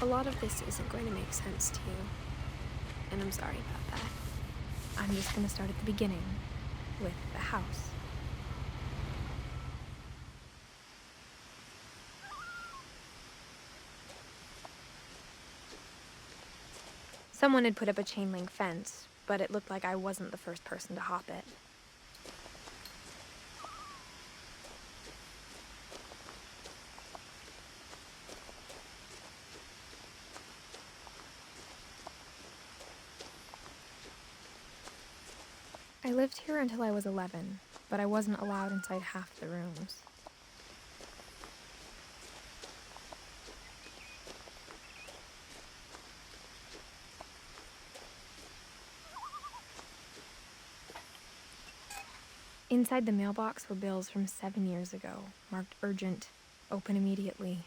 A lot of this isn't going to make sense to you, and I'm sorry about that. I'm just going to start at the beginning, with the house. Someone had put up a chain link fence, but it looked like I wasn't the first person to hop it. I lived here until I was 11, but I wasn't allowed inside half the rooms. Inside the mailbox were bills from 7 years ago, marked urgent, open immediately.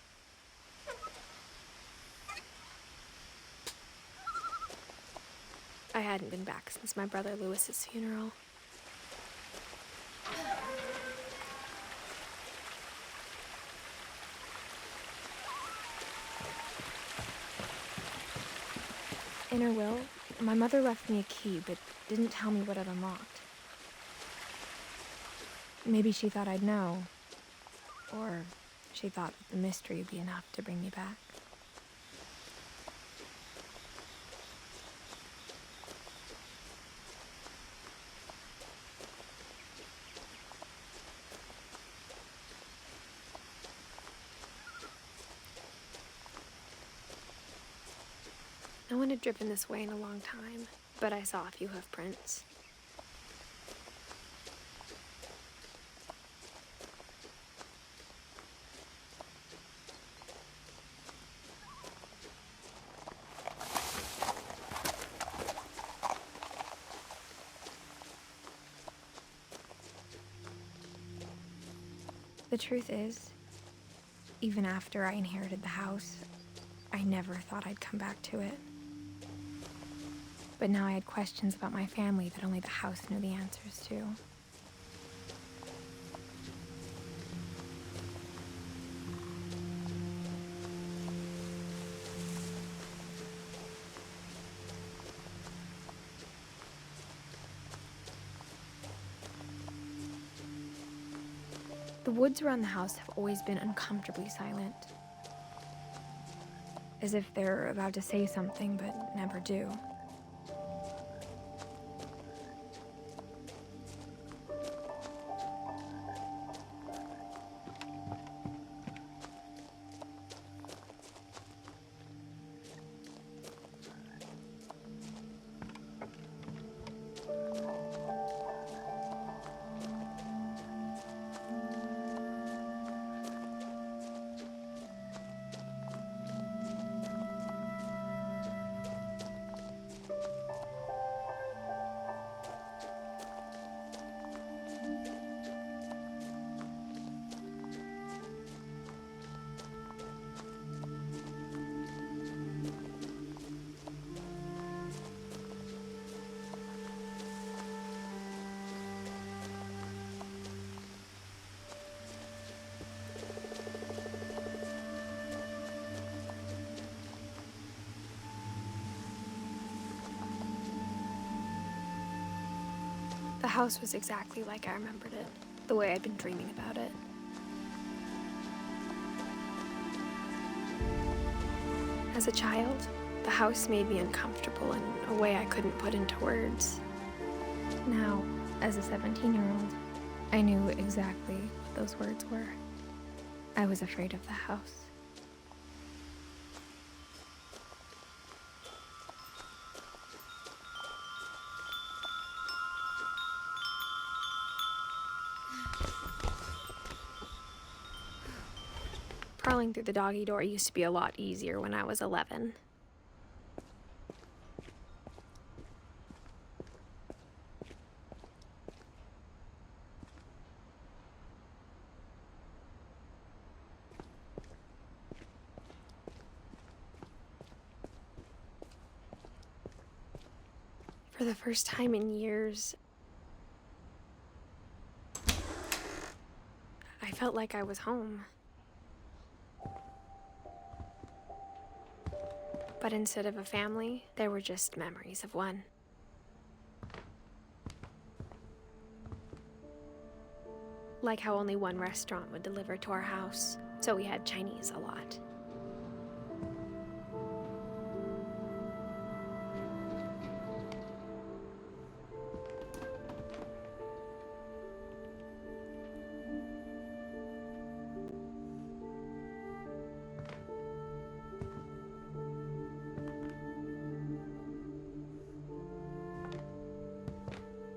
I hadn't been back since my brother Lewis's funeral. In her will, my mother left me a key, but didn't tell me what it unlocked. Maybe she thought I'd know, or she thought that the mystery would be enough to bring me back. No one had driven this way in a long time, but I saw a few hoof prints. The truth is, even after I inherited the house, I never thought I'd come back to it. But now I had questions about my family that only the house knew the answers to. The woods around the house have always been uncomfortably silent. As if they're about to say something, but never do. The house was exactly like I remembered it, the way I'd been dreaming about it. As a child, the house made me uncomfortable in a way I couldn't put into words. Now, as a 17-year-old, I knew exactly what those words were. I was afraid of the house. Crawling through the doggy door used to be a lot easier when I was 11. For the first time in years, I felt like I was home. But instead of a family, there were just memories of one. Like how only one restaurant would deliver to our house, so we had Chinese a lot.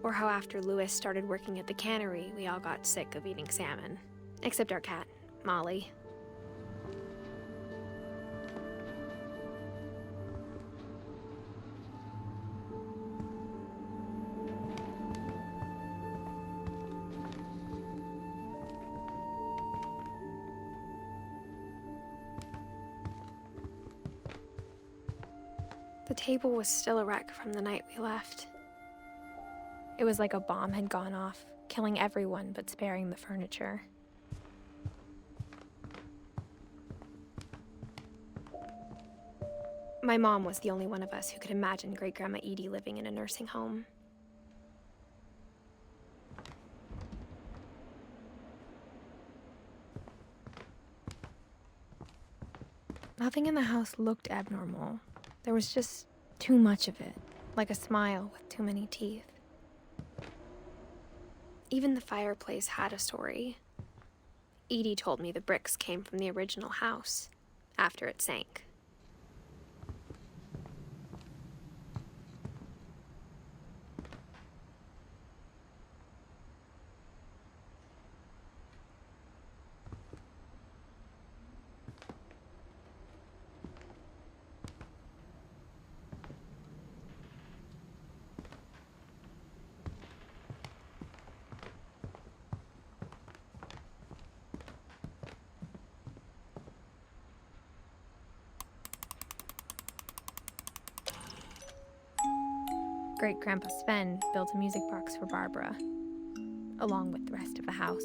Or how after Lewis started working at the cannery, we all got sick of eating salmon. Except our cat, Molly. The table was still a wreck from the night we left. It was like a bomb had gone off, killing everyone but sparing the furniture. My mom was the only one of us who could imagine Great-Grandma Edie living in a nursing home. Nothing in the house looked abnormal. There was just too much of it, like a smile with too many teeth. Even the fireplace had a story. Edie told me the bricks came from the original house, after it sank. Great-Grandpa Sven built a music box for Barbara, along with the rest of the house.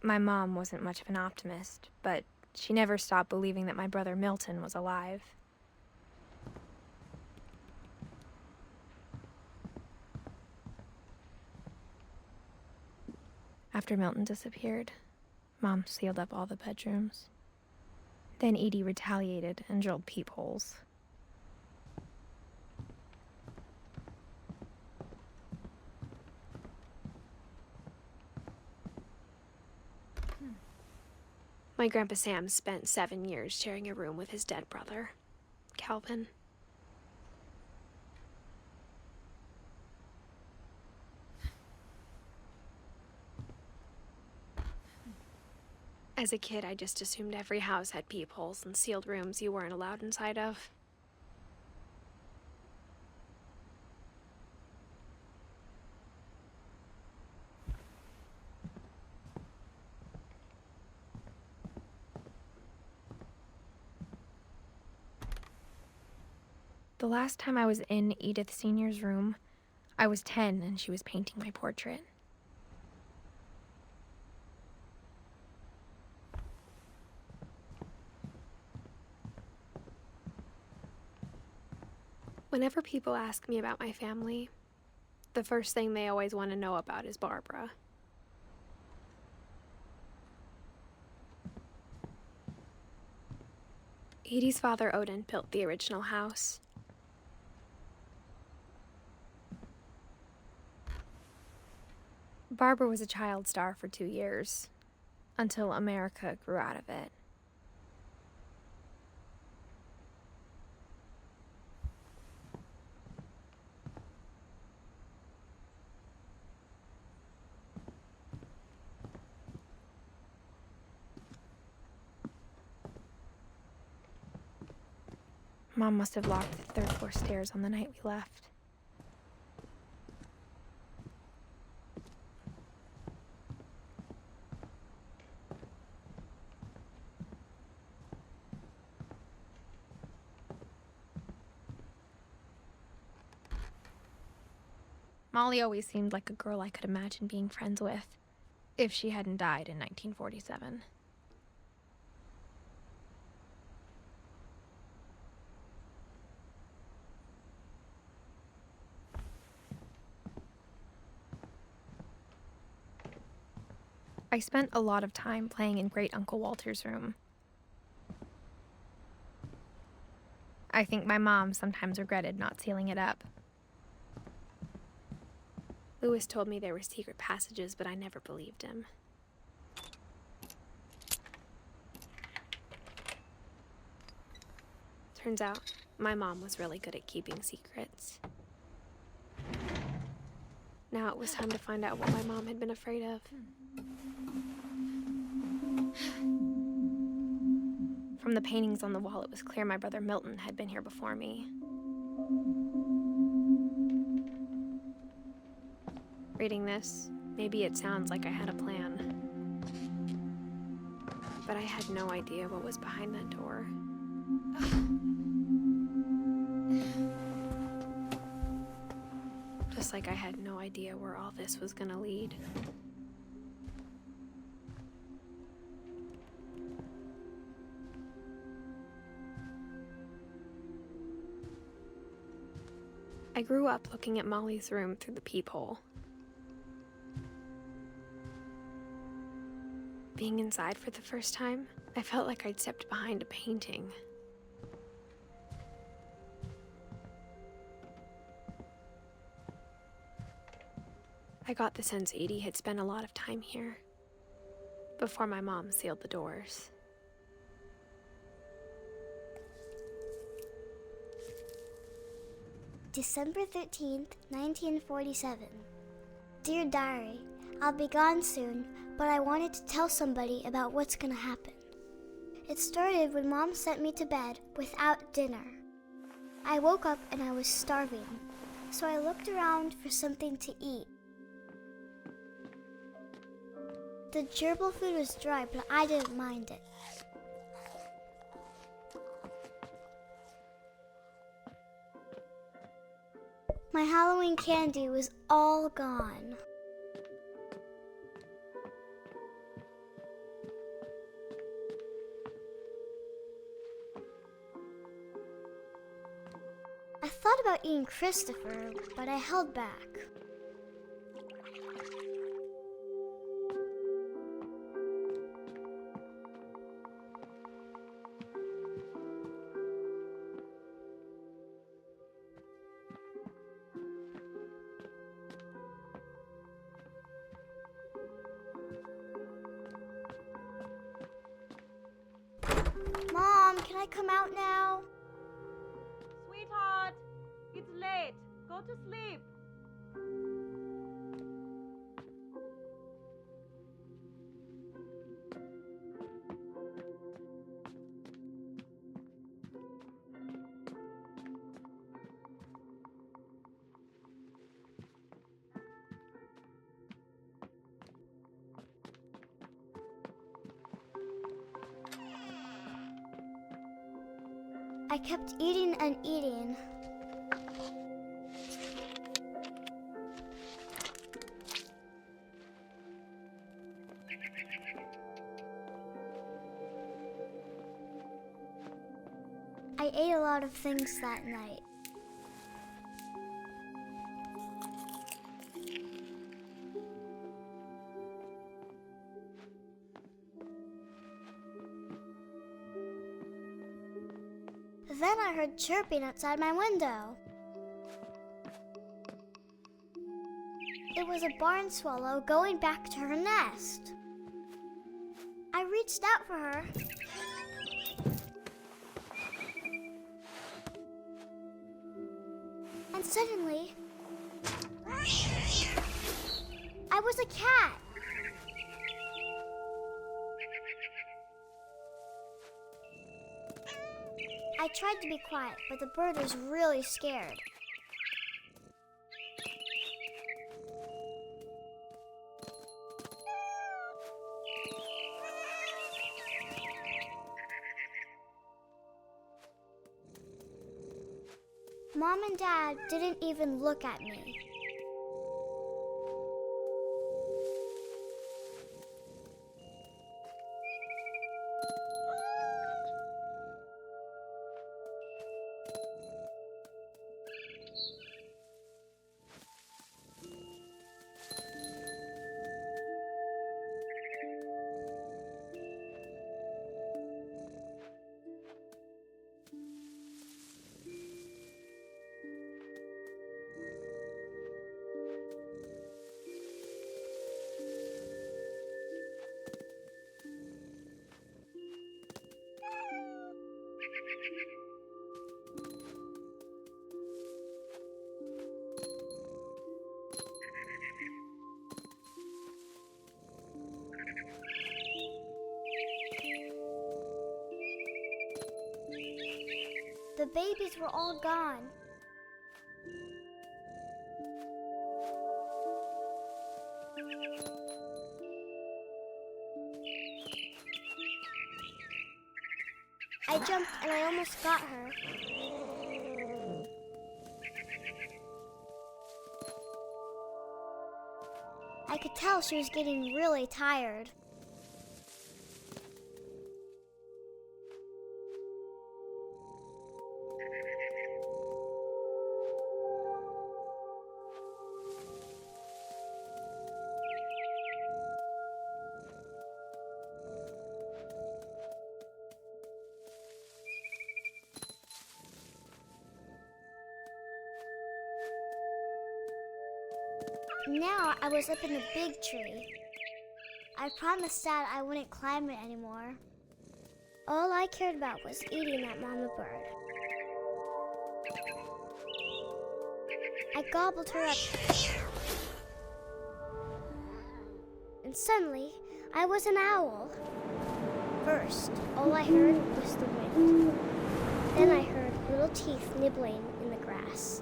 My mom wasn't much of an optimist, but she never stopped believing that my brother Milton was alive. After Milton disappeared, Mom sealed up all the bedrooms. Then Edie retaliated and drilled peepholes. My Grandpa Sam spent 7 years sharing a room with his dead brother, Calvin. As a kid, I just assumed every house had peepholes and sealed rooms you weren't allowed inside of. The last time I was in Edith Sr.'s room, I was 10 and she was painting my portrait. Whenever people ask me about my family, the first thing they always want to know about is Barbara. Edie's father, Odin, built the original house. Barbara was a child star for 2 years, until America grew out of it. Mom must have locked the 3rd floor stairs on the night we left. Molly always seemed like a girl I could imagine being friends with, if she hadn't died in 1947. I spent a lot of time playing in Great Uncle Walter's room. I think my mom sometimes regretted not sealing it up. Lewis told me there were secret passages, but I never believed him. Turns out, my mom was really good at keeping secrets. Now it was time to find out what my mom had been afraid of. From the paintings on the wall, it was clear my brother Milton had been here before me. Reading this, maybe it sounds like I had a plan. But I had no idea what was behind that door. Just like I had no idea where all this was gonna lead. I grew up looking at Molly's room through the peephole. Being inside for the first time, I felt like I'd stepped behind a painting. I got the sense Edie had spent a lot of time here, before my mom sealed the doors. December 13th, 1947. Dear Diary, I'll be gone soon, but I wanted to tell somebody about what's gonna happen. It started when Mom sent me to bed without dinner. I woke up and I was starving, so I looked around for something to eat. The gerbil food was dry, but I didn't mind it. My Halloween candy was all gone. I thought about eating Christopher, but I held back. Mom, can I come out now? Sweetheart, it's late. Go to sleep. I kept eating and eating. I ate a lot of things that night. Then I heard chirping outside my window. It was a barn swallow going back to her nest. I reached out for her. And suddenly, I was a cat. I tried to be quiet, but the bird was really scared. Mom and Dad didn't even look at me. The babies were all gone. I jumped and I almost got her. I could tell she was getting really tired. Now I was up in the big tree. I promised Dad I wouldn't climb it anymore. All I cared about was eating that mama bird. I gobbled her up. And suddenly, I was an owl. First, all I heard was the wind. Then I heard little teeth nibbling in the grass.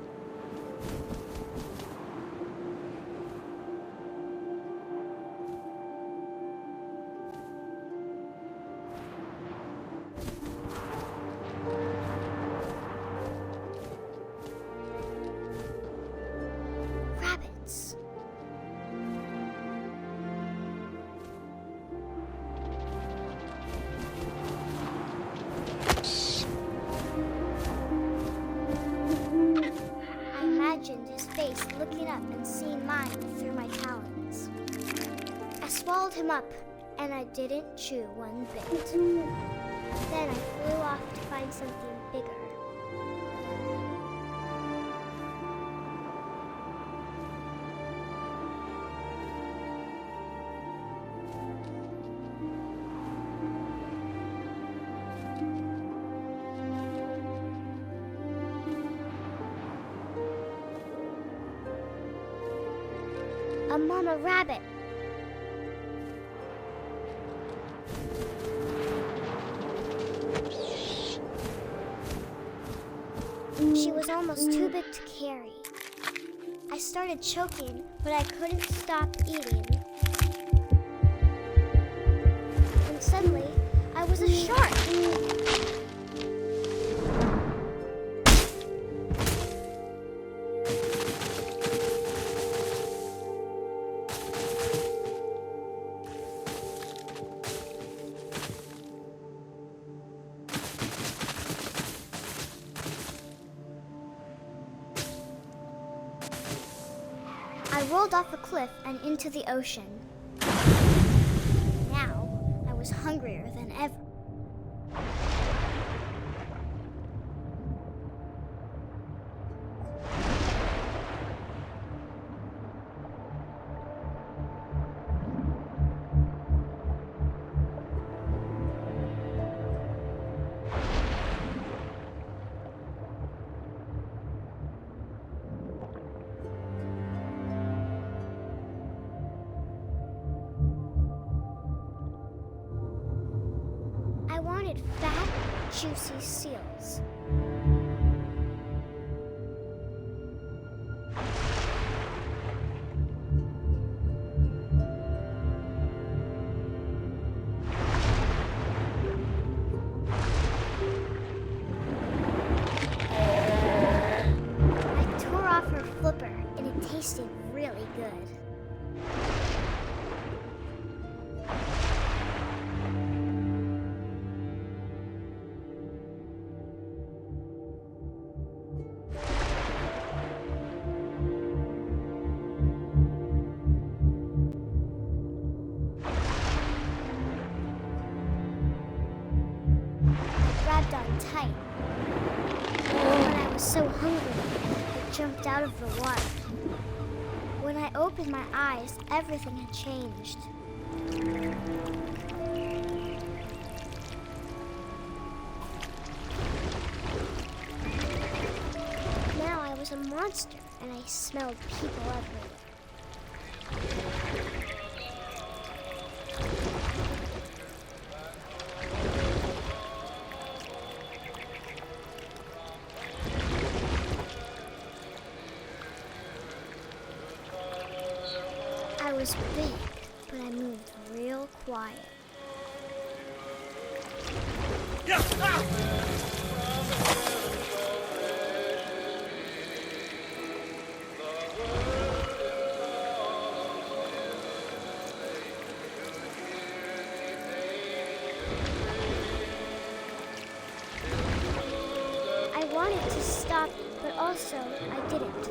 His face looking up and seeing mine through my talons. I swallowed him up, and I didn't chew one bit. Then I flew off to find something bigger. A mama rabbit. She was almost too big to carry. I started choking, but I couldn't stop eating. And suddenly, I was a shark. I rolled off a cliff and into the ocean. Now, I was hungrier than ever. I wanted fat, juicy seals. I tore off her flipper, and it tasted really good. Grabbed on tight. When I was so hungry, I jumped out of the water. When I opened my eyes, everything had changed. Now I was a monster, and I smelled people everywhere. was big, but I moved real quiet. I wanted to stop, but also I didn't.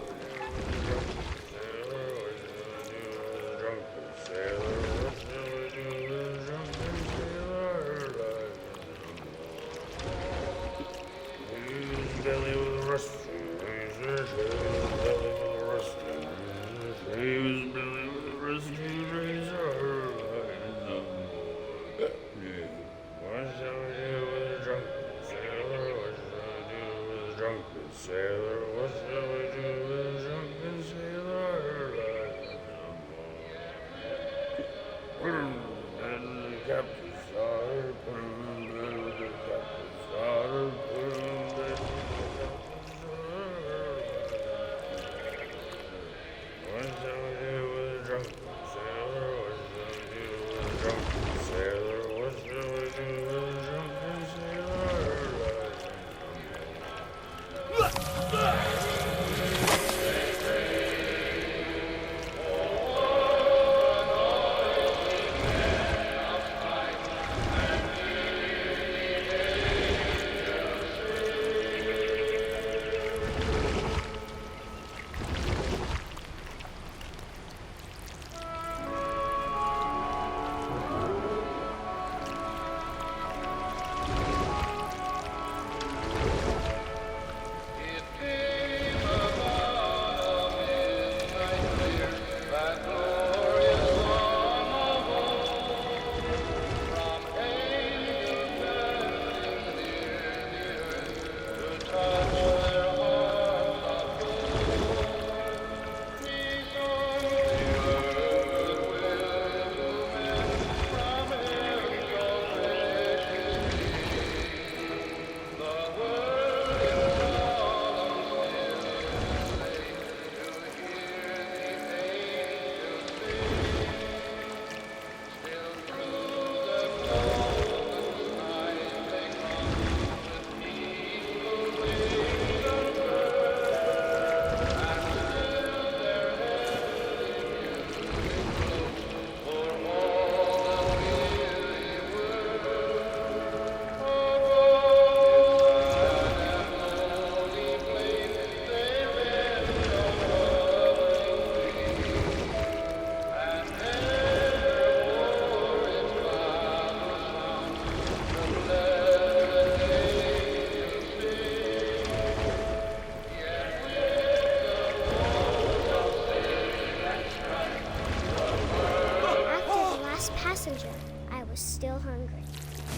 I was still hungry.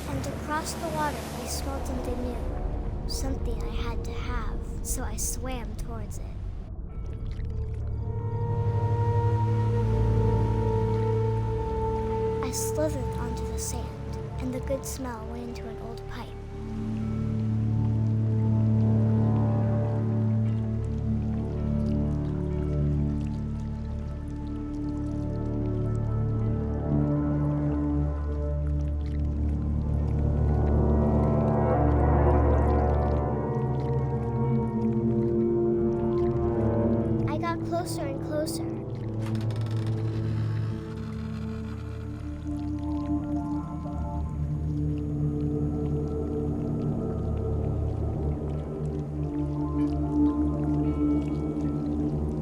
And across the water, I smelled something new. Something I had to have, so I swam towards it. I slithered onto the sand, and the good smell went into an old pipe. Closer and closer.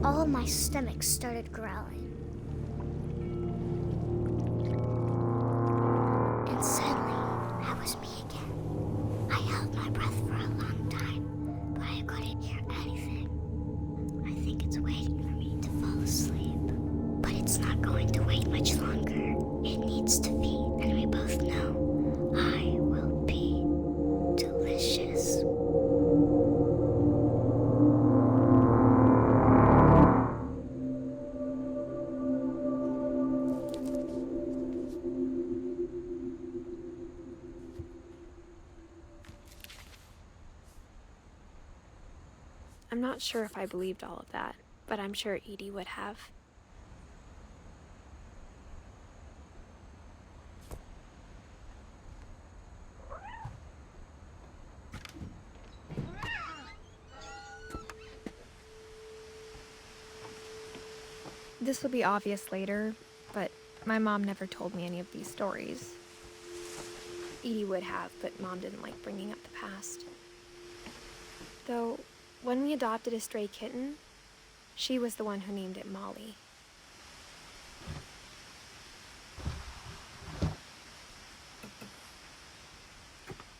All of my stomach started growling. And suddenly, I was me again. I held my breath for a long time, but I couldn't hear anything. I think it's waiting for me to fall asleep. But it's not going to wait much longer. It needs to feed, and we both know I will be delicious. I'm not sure if I believed all of that, but I'm sure Edie would have. This will be obvious later, but my mom never told me any of these stories. Edie would have, but Mom didn't like bringing up the past. Though, when we adopted a stray kitten, she was the one who named it Molly.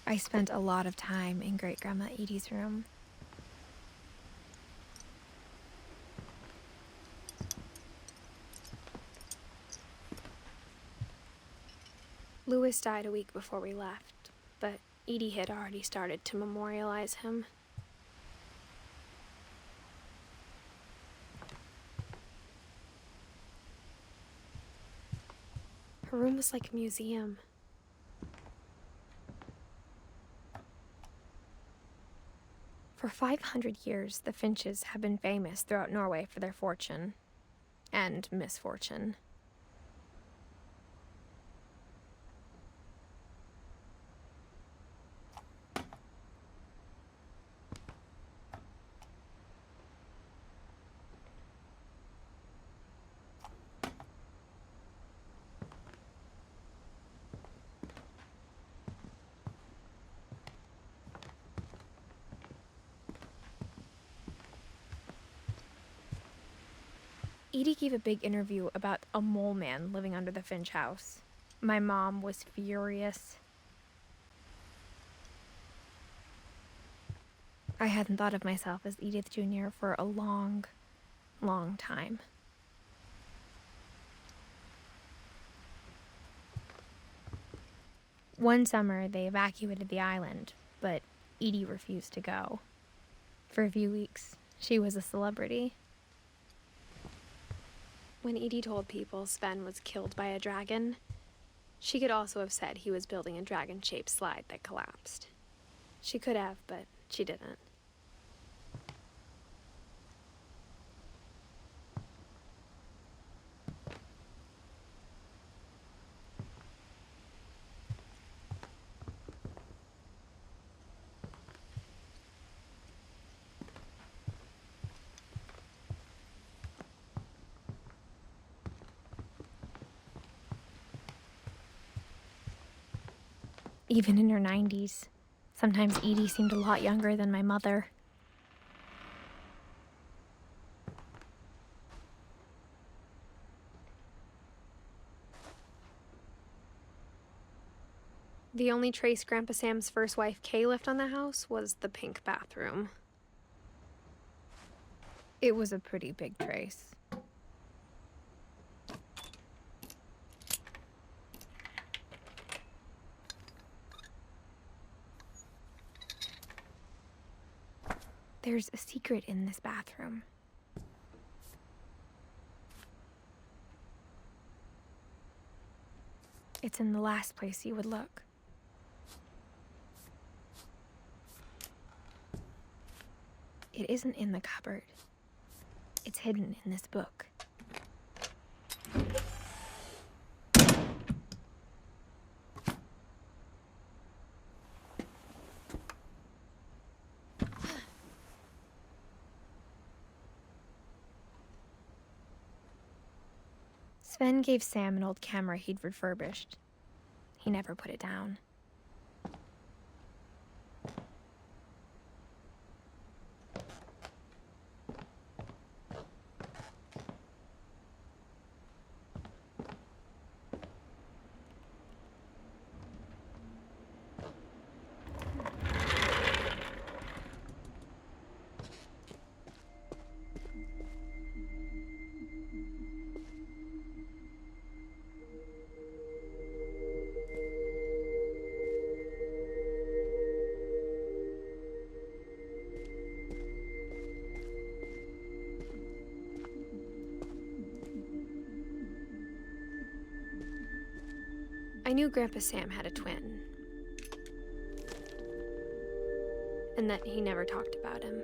I spent a lot of time in Great-Grandma Edie's room. Louis died a week before we left, but Edie had already started to memorialize him. Her room was like a museum. For 500 years, the Finches have been famous throughout Norway for their fortune and misfortune. Edie gave a big interview about a mole man living under the Finch house. My mom was furious. I hadn't thought of myself as Edith Jr. for a long, long time. One summer, they evacuated the island, but Edie refused to go. For a few weeks, she was a celebrity. When Edie told people Sven was killed by a dragon, she could also have said he was building a dragon-shaped slide that collapsed. She could have, but she didn't. Even in her 90s, sometimes Edie seemed a lot younger than my mother. The only trace Grandpa Sam's first wife Kay left on the house was the pink bathroom. It was a pretty big trace. There's a secret in this bathroom. It's in the last place you would look. It isn't in the cupboard. It's hidden in this book. Sven gave Sam an old camera he'd refurbished. He never put it down. I knew Grandpa Sam had a twin, and that he never talked about him.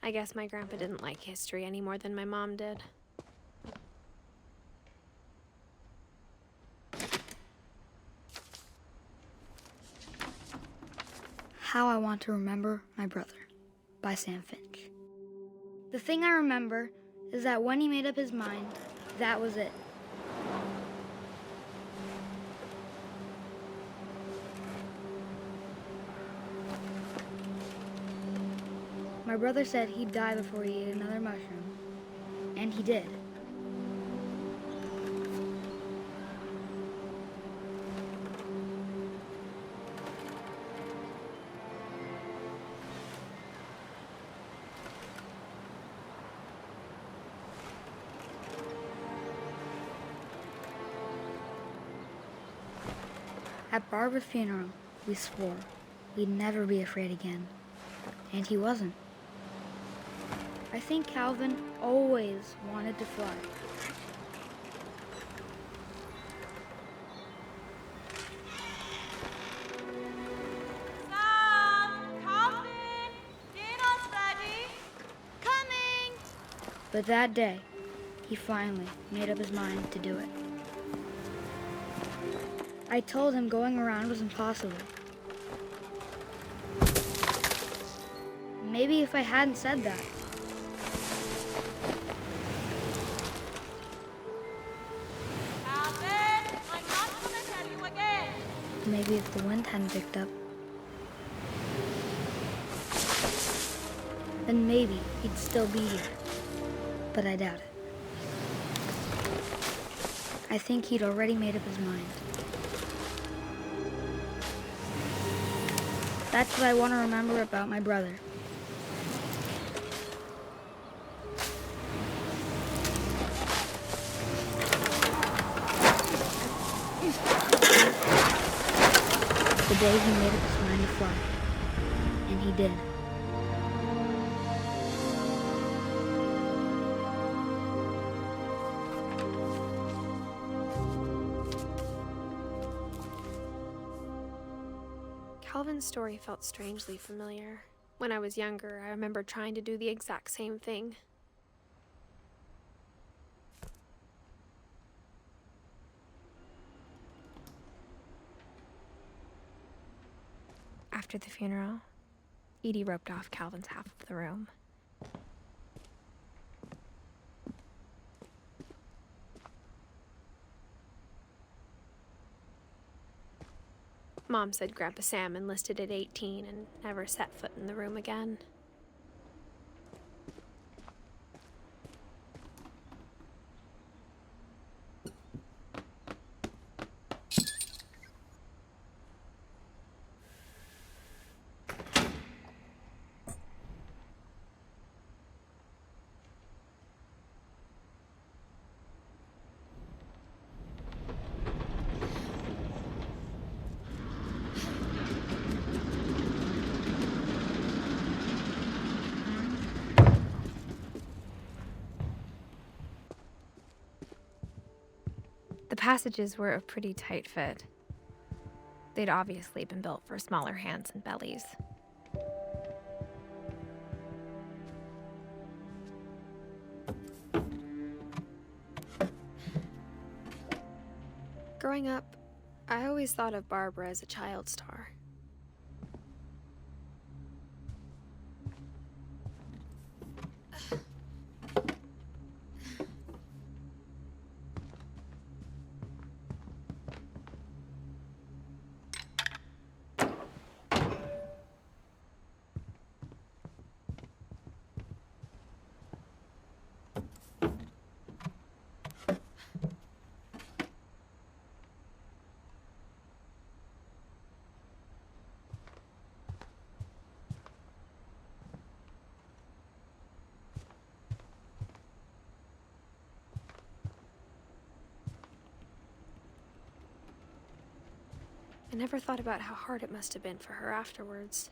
I guess my grandpa didn't like history any more than my mom did. How I Want to Remember My Brother by Sam Finch. The thing I remember is that when he made up his mind, that was it. My brother said he'd die before he ate another mushroom, and he did. At Barbara's funeral, we swore we'd never be afraid again, and he wasn't. I think Calvin always wanted to fly. Sam, Calvin, dinner's ready. Coming! But that day, he finally made up his mind to do it. I told him going around was impossible. Maybe if I hadn't said that, Calvin, I'm not gonna tell you again. maybe if the wind hadn't picked up, then maybe he'd still be here. But I doubt it. I think he'd already made up his mind. That's what I want to remember about my brother. The day he made up his mind to fly. And he did. Calvin's story felt strangely familiar. When I was younger, I remember trying to do the exact same thing. After the funeral, Edie roped off Calvin's half of the room. Mom said Grandpa Sam enlisted at 18 and never set foot in the room again. The passages were a pretty tight fit. They'd obviously been built for smaller hands and bellies. Growing up, I always thought of Barbara as a child star. I never thought about how hard it must have been for her afterwards.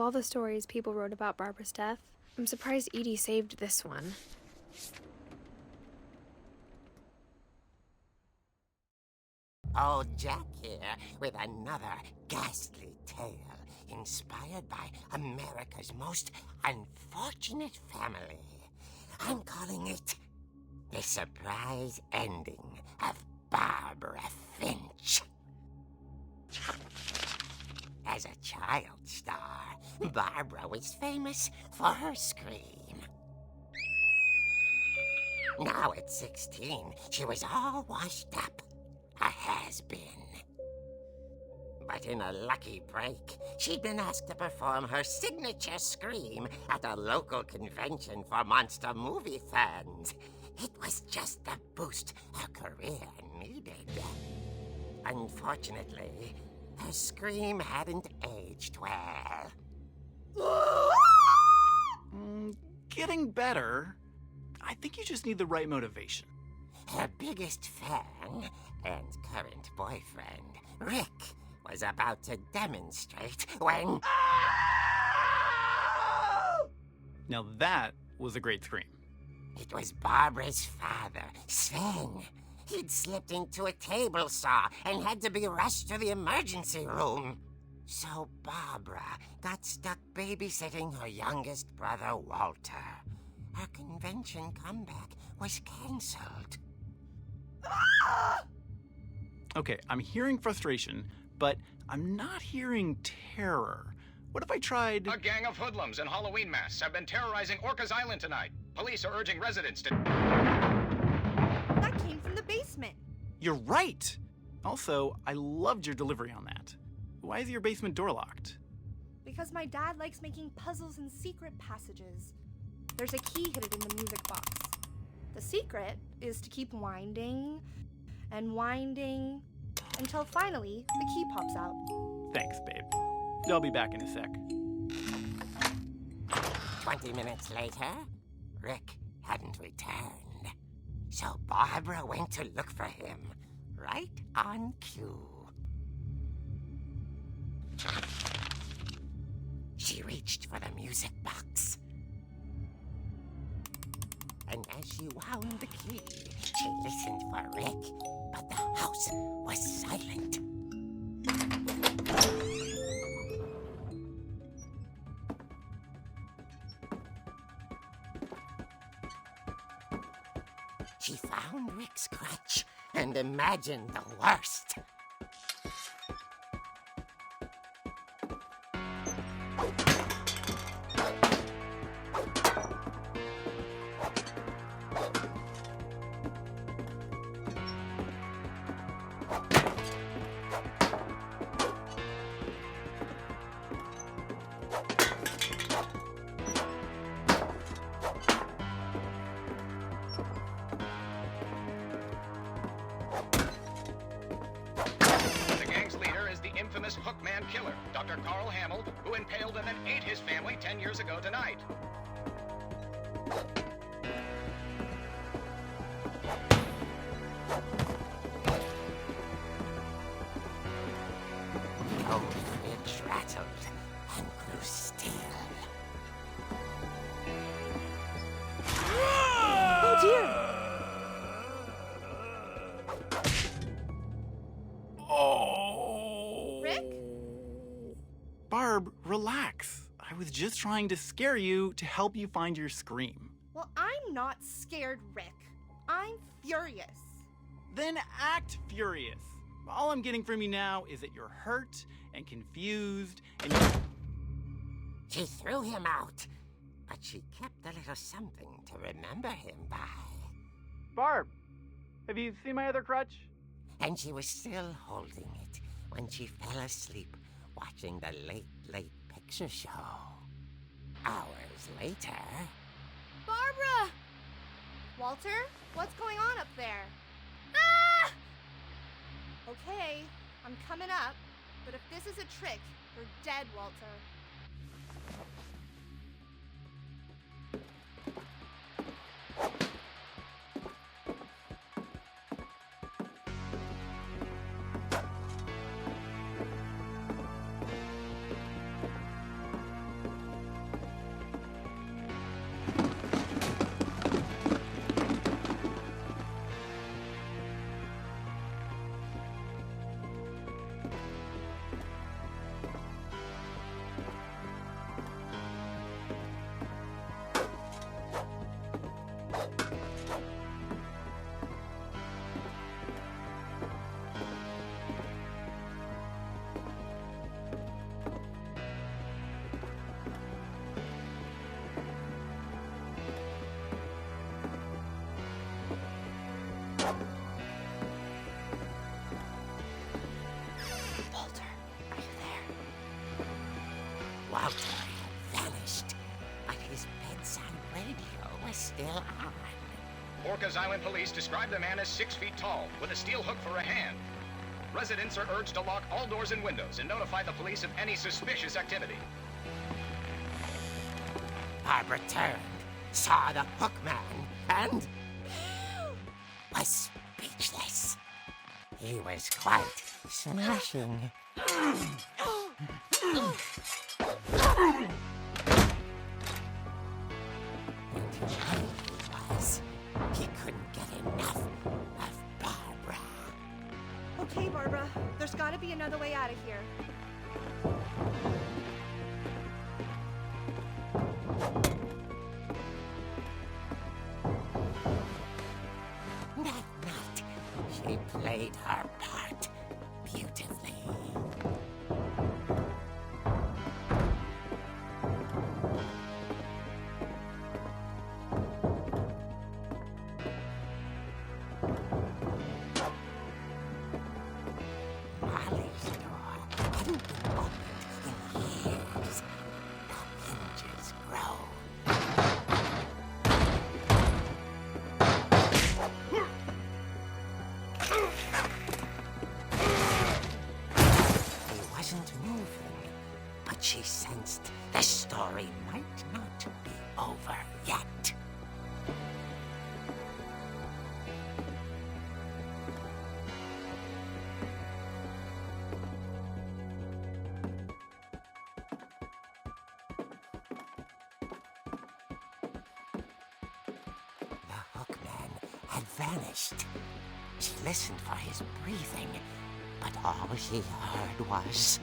Of all the stories people wrote about Barbara's death, I'm surprised Edie saved this one. Old Jack here with another ghastly tale inspired by America's most unfortunate family. I'm calling it The Surprise Ending of Barbara Finch. As a child star, Barbara was famous for her scream. Now at 16, she was all washed up. A has-been. But in a lucky break, she'd been asked to perform her signature scream at a local convention for monster movie fans. It was just the boost her career needed. Unfortunately, her scream hadn't aged well. Getting better. I think you just need the right motivation. Her biggest fan and current boyfriend, Rick, was about to demonstrate when... Now that was a great scream. It was Barbara's father, Sven. He'd slipped into a table saw and had to be rushed to the emergency room. So Barbara got stuck babysitting her youngest brother, Walter. Her convention comeback was cancelled. Okay, I'm hearing frustration, but I'm not hearing terror. What if I tried... A gang of hoodlums in Halloween masks have been terrorizing Orcas Island tonight. Police are urging residents to... That came from the basement. You're right! Also, I loved your delivery on that. Why is your basement door locked? Because my dad likes making puzzles and secret passages. There's a key hidden in the music box. The secret is to keep winding and winding until finally the key pops out. Thanks, babe. I'll be back in a sec. 20 minutes later, Rick hadn't returned. So Barbara went to look for him, right on cue. She reached for the music box. And as she wound the key, she listened for Rick, but the house was silent. She found Rick's crutch and imagined the worst. Infamous Hookman killer, Dr. Carl Hamill, who impaled and then ate his family 10 years ago tonight. The old fridge rattled and grew still. Oh dear! Barb, relax. I was just trying to scare you to help you find your scream. Well, I'm not scared, Rick. I'm furious. Then act furious. All I'm getting from you now is that you're hurt and confused and She threw him out, but she kept a little something to remember him by. Barb, have you seen my other crutch? And she was still holding it when she fell asleep watching the late picture show. Hours later... Barbara! Walter, what's going on up there? Ah! Okay, I'm coming up, but if this is a trick, you're dead, Walter. still on. Orcas Island police describe the man as 6 feet tall, with a steel hook for a hand. Residents are urged to lock all doors and windows and notify the police of any suspicious activity. Barbara turned, saw the hook man, and was speechless. He was quite smashing. He couldn't get enough of Barbara. Okay, Barbara, there's gotta be another way out of here. That night, she played her part beautifully. Molly's door hadn't been opened in years. The hinges groaned. He wasn't moving, but she sensed the story might not be over yet. The hookman had vanished. She listened for his breathing, but all she heard was...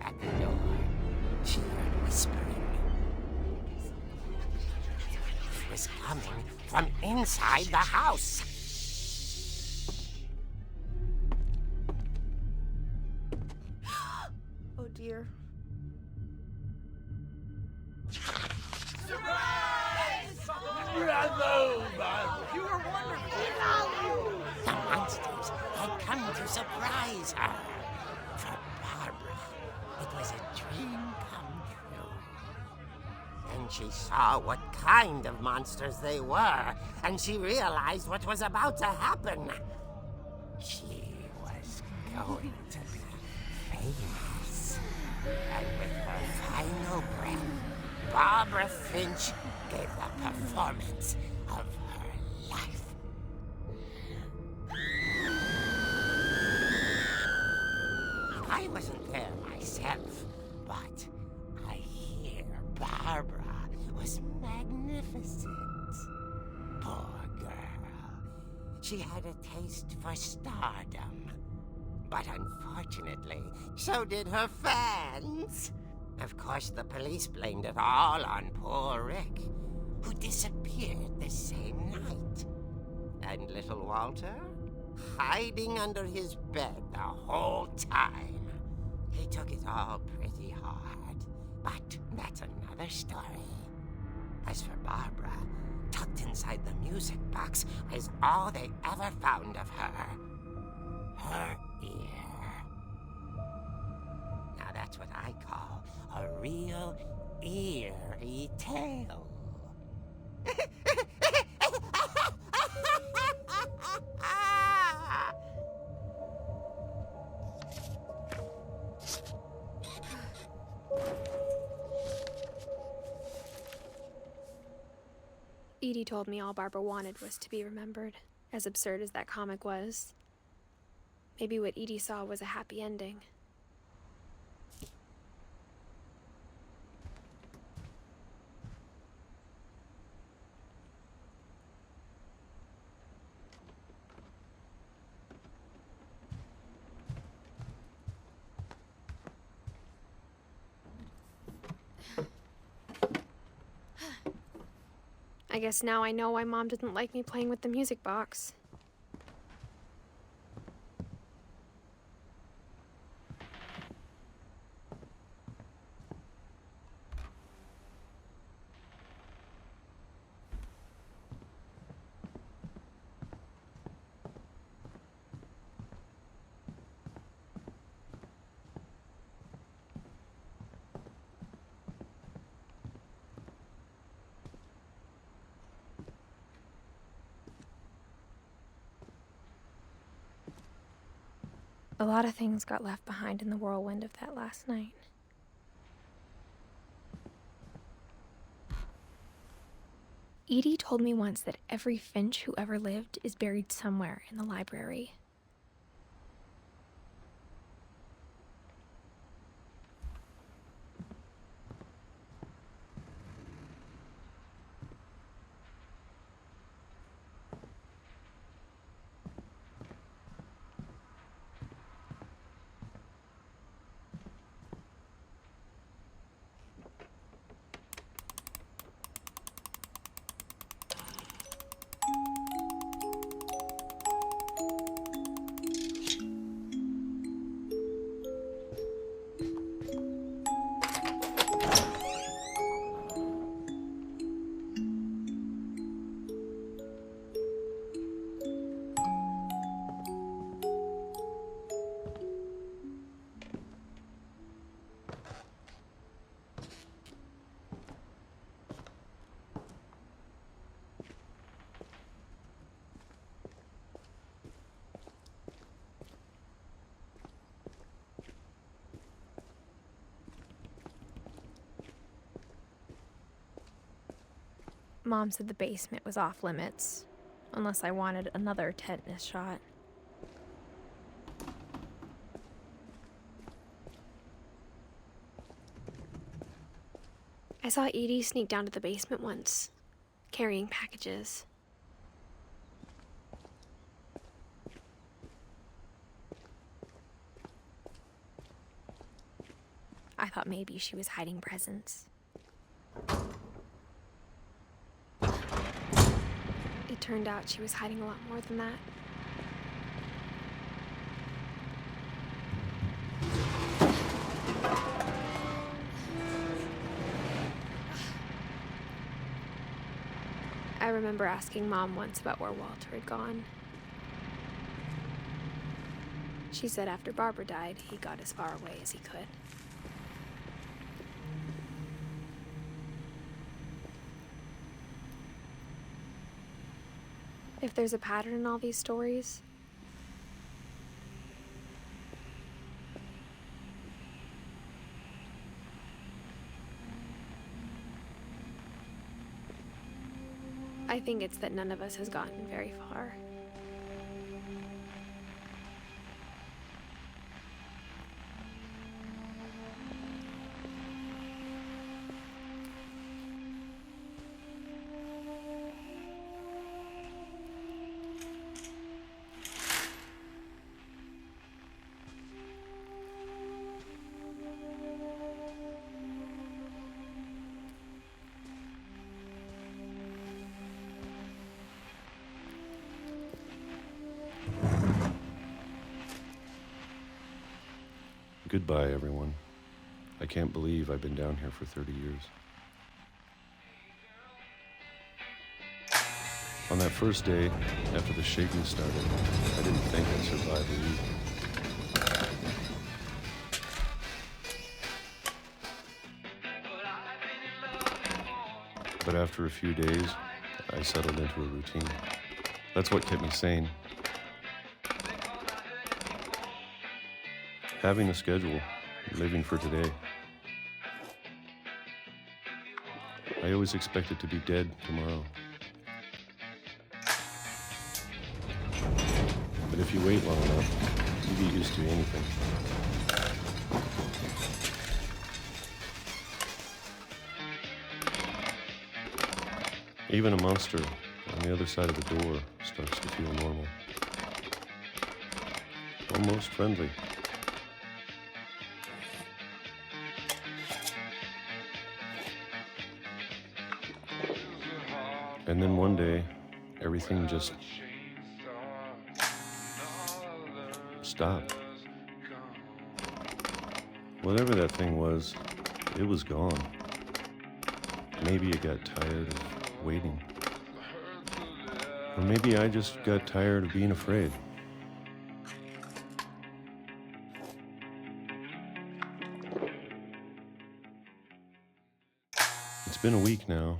At the door, she heard whispering. It was coming from inside the house. Oh dear. The monsters had come to surprise her. For Barbara, it was a dream come true. Then she saw what kind of monsters they were, and she realized what was about to happen. She was going to be famous. And with her final breath, Barbara Finch gave the performance of her life. I wasn't there myself, but I hear Barbara was magnificent. Poor girl. She had a taste for stardom. But unfortunately, so did her fans. Of course, the police blamed it all on poor Rick, who disappeared the same night. And little Walter? Hiding under his bed the whole time. He took it all pretty hard, but that's another story. As for Barbara, tucked inside the music box is all they ever found of her. Her ear. Now that's what I call a real eerie tale. Edie told me all Barbara wanted was to be remembered, as absurd as that comic was. Maybe what Edie saw was a happy ending. I guess now I know why Mom didn't like me playing with the music box. A lot of things got left behind in the whirlwind of that last night. Edie told me once that every Finch who ever lived is buried somewhere in the library. Mom said the basement was off limits, unless I wanted another tetanus shot. I saw Edie sneak down to the basement once, carrying packages. I thought maybe she was hiding presents. It turned out she was hiding a lot more than that. I remember asking Mom once about where Walter had gone. She said after Barbara died, he got as far away as he could. If there's a pattern in all these stories, I think it's that none of us has gotten very far. Goodbye, everyone. I can't believe I've been down here for 30 years. On that first day, after the shaking started, I didn't think I'd survive a week. But after a few days, I settled into a routine. That's what kept me sane. Having a schedule, living for today. I always expected to be dead tomorrow. But if you wait long enough, you get used to anything. Even a monster on the other side of the door starts to feel normal. Almost friendly. And then one day, everything just stopped. Whatever that thing was, it was gone. Maybe it got tired of waiting. Or maybe I just got tired of being afraid. It's been a week now,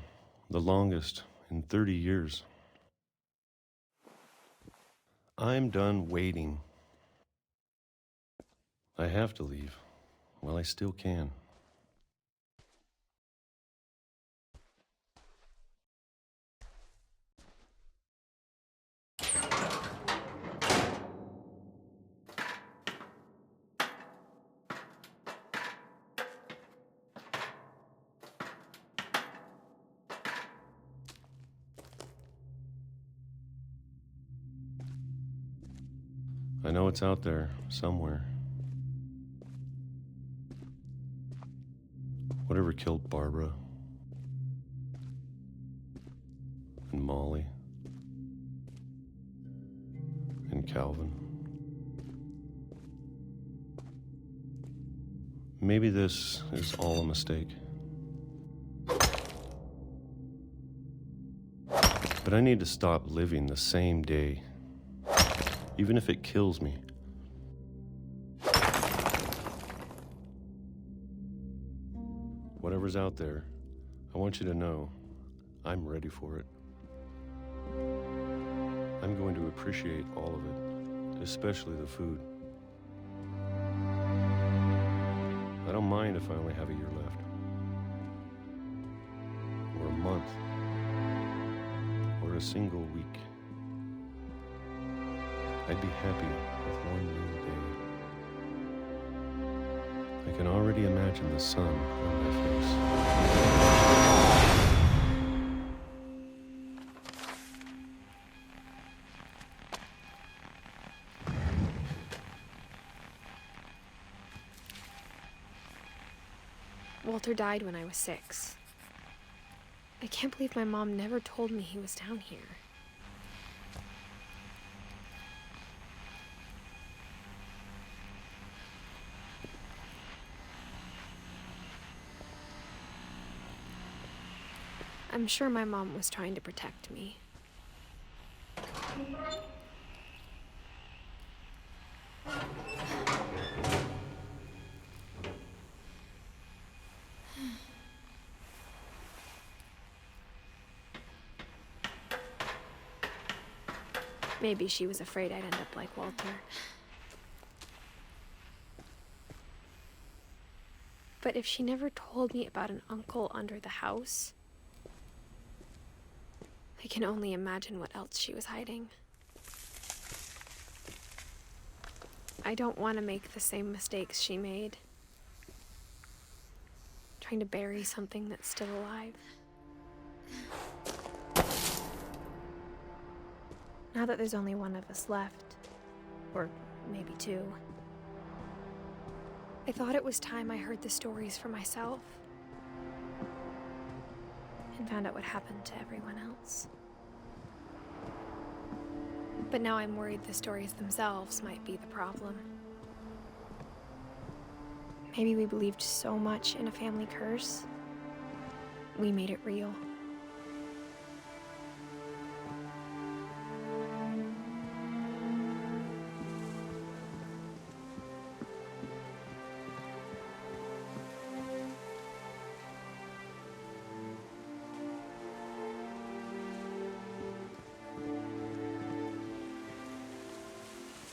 the longest in 30 years. I'm done waiting. I have to leave. Well, I still can. I know it's out there, somewhere. Whatever killed Barbara and Molly and Calvin. Maybe this is all a mistake. But I need to stop living the same day, even if it kills me. Whatever's out there, I want you to know I'm ready for it. I'm going to appreciate all of it, especially the food. I don't mind if I only have a year left, or a month, or a single week. I'd be happy with one new day. I can already imagine the sun on my face. Walter died when I was 6. I can't believe my mom never told me he was down here. I'm sure my mom was trying to protect me. Maybe she was afraid I'd end up like Walter. But if she never told me about an uncle under the house, I can only imagine what else she was hiding. I don't want to make the same mistakes she made, trying to bury something that's still alive. Now that there's only one of us left, or maybe 2, I thought it was time I heard the stories for myself and found out what happened to everyone else. But now I'm worried the stories themselves might be the problem. Maybe we believed so much in a family curse, we made it real.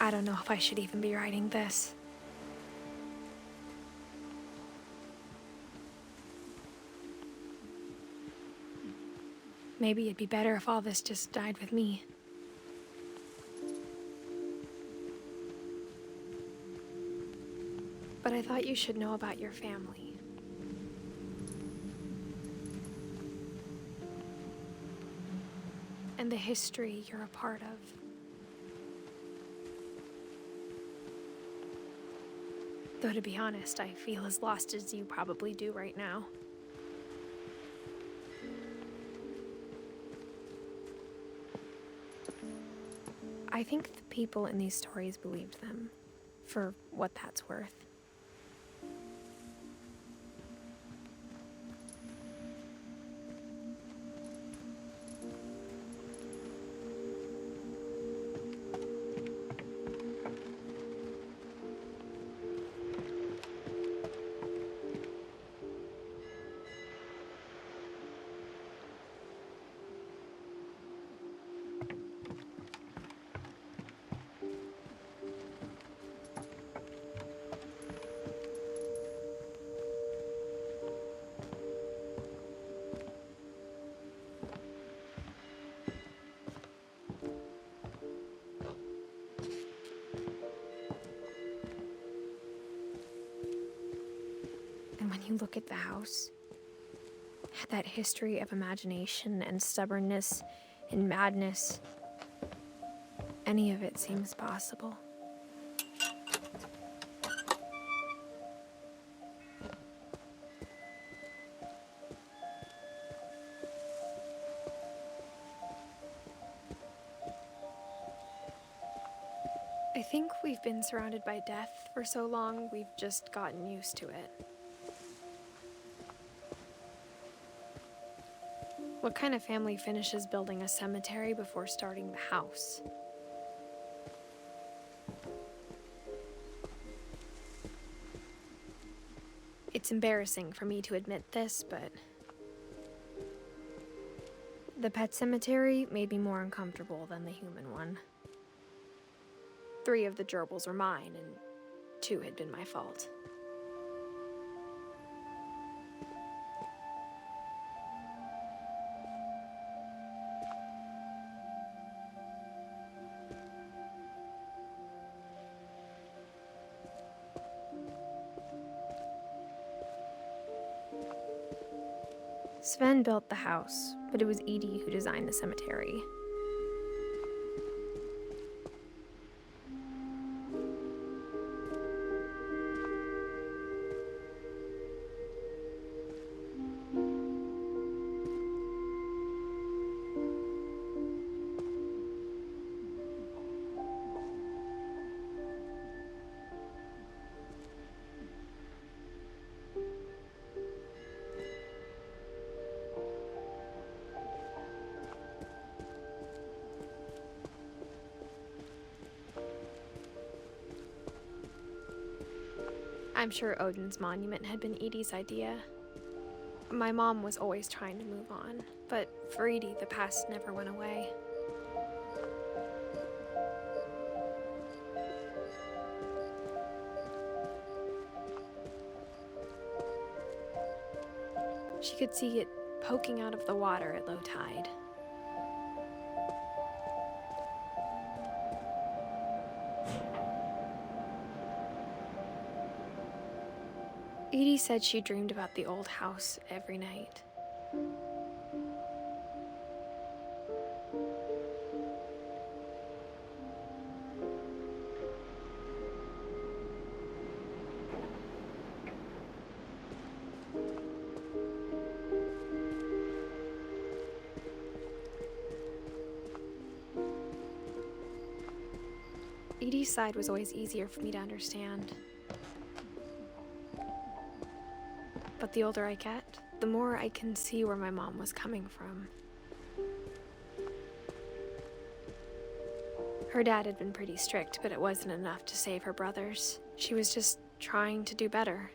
I don't know if I should even be writing this. Maybe it'd be better if all this just died with me. But I thought you should know about your family. And the history you're a part of. Though to be honest, I feel as lost as you probably do right now. I think the people in these stories believed them, for what that's worth. you look at the house, that history of imagination and stubbornness and madness, any of it seems possible. I think we've been surrounded by death for so long, we've just gotten used to it. What kind of family finishes building a cemetery before starting the house? It's embarrassing for me to admit this, but the pet cemetery made me more uncomfortable than the human one. 3 of the gerbils were mine, and 2 had been my fault. Sven built the house, but it was Edie who designed the cemetery. I'm sure Odin's monument had been Edie's idea. My mom was always trying to move on, but for Edie, the past never went away. She could see it poking out of the water at low tide. Edie said she dreamed about the old house every night. Edie's side was always easier for me to understand. But the older I get, the more I can see where my mom was coming from. Her dad had been pretty strict, but it wasn't enough to save her brothers. She was just trying to do better.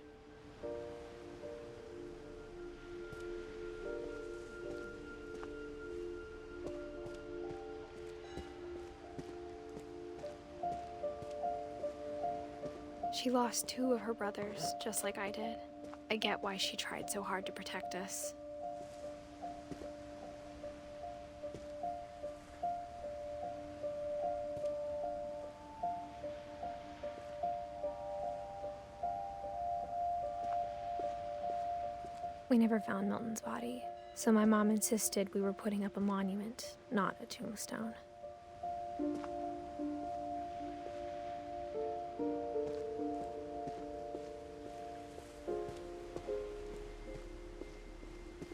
She lost 2 of her brothers, just like I did. I get why she tried so hard to protect us. We never found Milton's body, so my mom insisted we were putting up a monument, not a tombstone.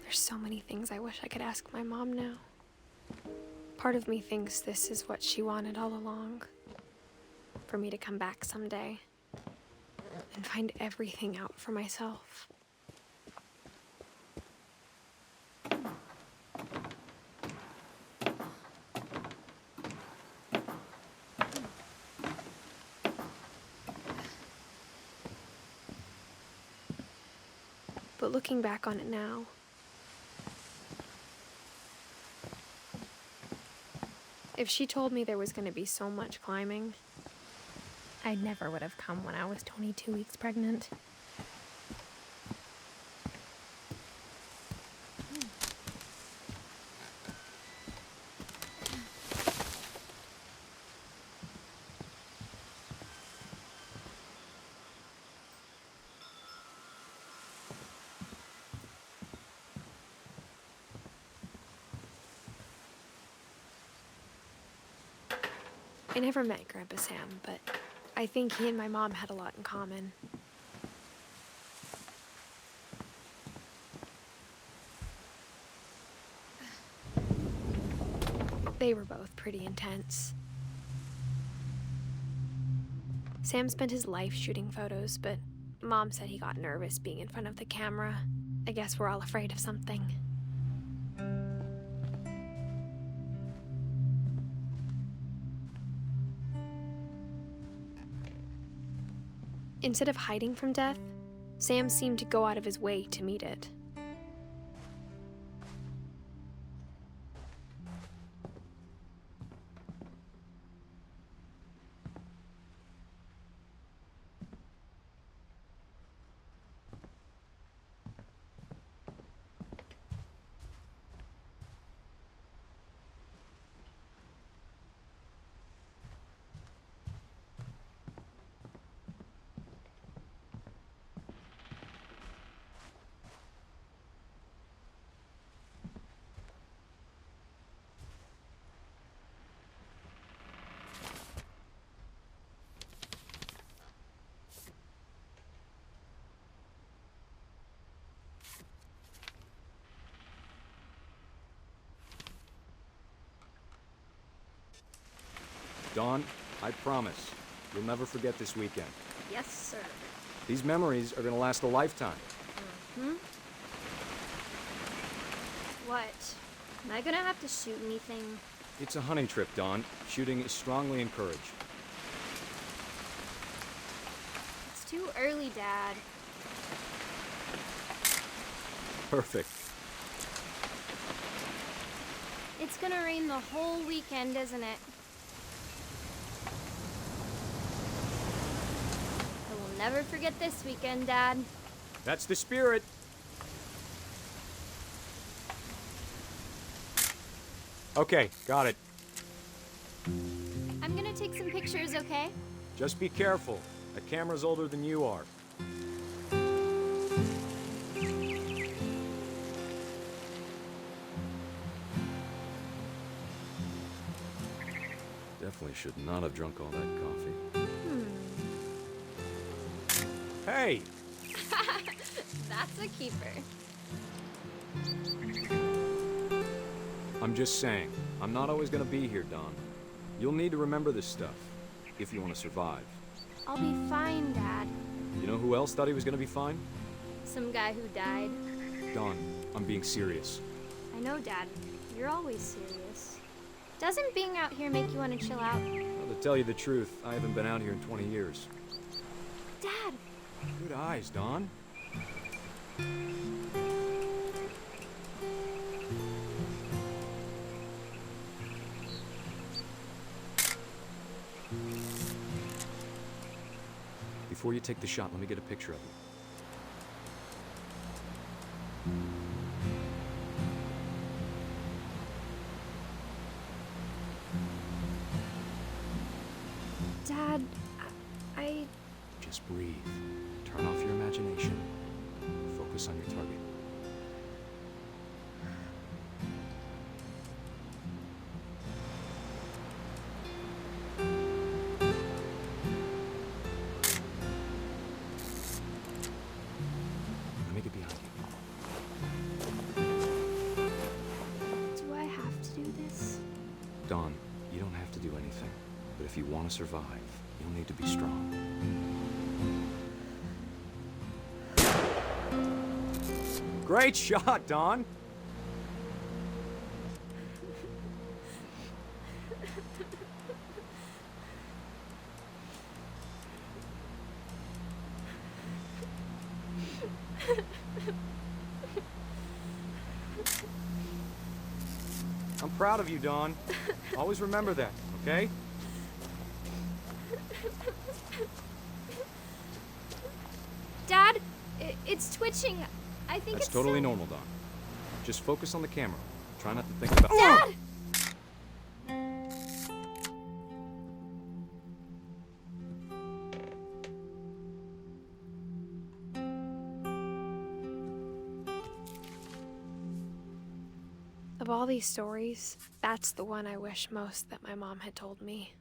There's so many things I wish I could ask my mom now. Part of me thinks this is what she wanted all along. For me to come back someday and find everything out for myself. But looking back on it now, if she told me there was going to be so much climbing, I never would have come when I was 22 weeks pregnant. I never met Grandpa Sam, but I think he and my mom had a lot in common. They were both pretty intense. Sam spent his life shooting photos, but Mom said he got nervous being in front of the camera. I guess we're all afraid of something. Instead of hiding from death, Sam seemed to go out of his way to meet it. Dawn, I promise, you'll never forget this weekend. Yes, sir. These memories are gonna last a lifetime. What? Am I gonna have to shoot anything? It's a hunting trip, Dawn. Shooting is strongly encouraged. It's too early, Dad. Perfect. It's gonna rain the whole weekend, isn't it? I will never forget this weekend, Dad. That's the spirit. Okay, got it. I'm gonna take some pictures, okay? Just be careful. That camera's older than you are. Definitely should not have drunk all that coffee. Hey! That's a keeper. I'm just saying, I'm not always gonna be here, Dawn. You'll need to remember this stuff, if you want to survive. I'll be fine, Dad. You know who else thought he was gonna be fine? Some guy who died. Dawn, I'm being serious. I know, Dad. You're always serious. Doesn't being out here make you want to chill out? Well, to tell you the truth, I haven't been out here in 20 years. Dad! Good eyes, Dawn. Before you take the shot, let me get a picture of you. Dad, I... Just breathe. Turn off your imagination. Focus on your target. Let me get behind you. Do I have to do this? Dawn, you don't have to do anything. But if you want to survive, you'll need to be strong. Great shot, Dawn! I'm proud of you, Dawn. Always remember that, okay? Dad, it's twitching. I think That's it's totally so... normal, Dawn. Just focus on the camera. Try not to think about... Dad! Of all these stories, that's the one I wish most that my mom had told me.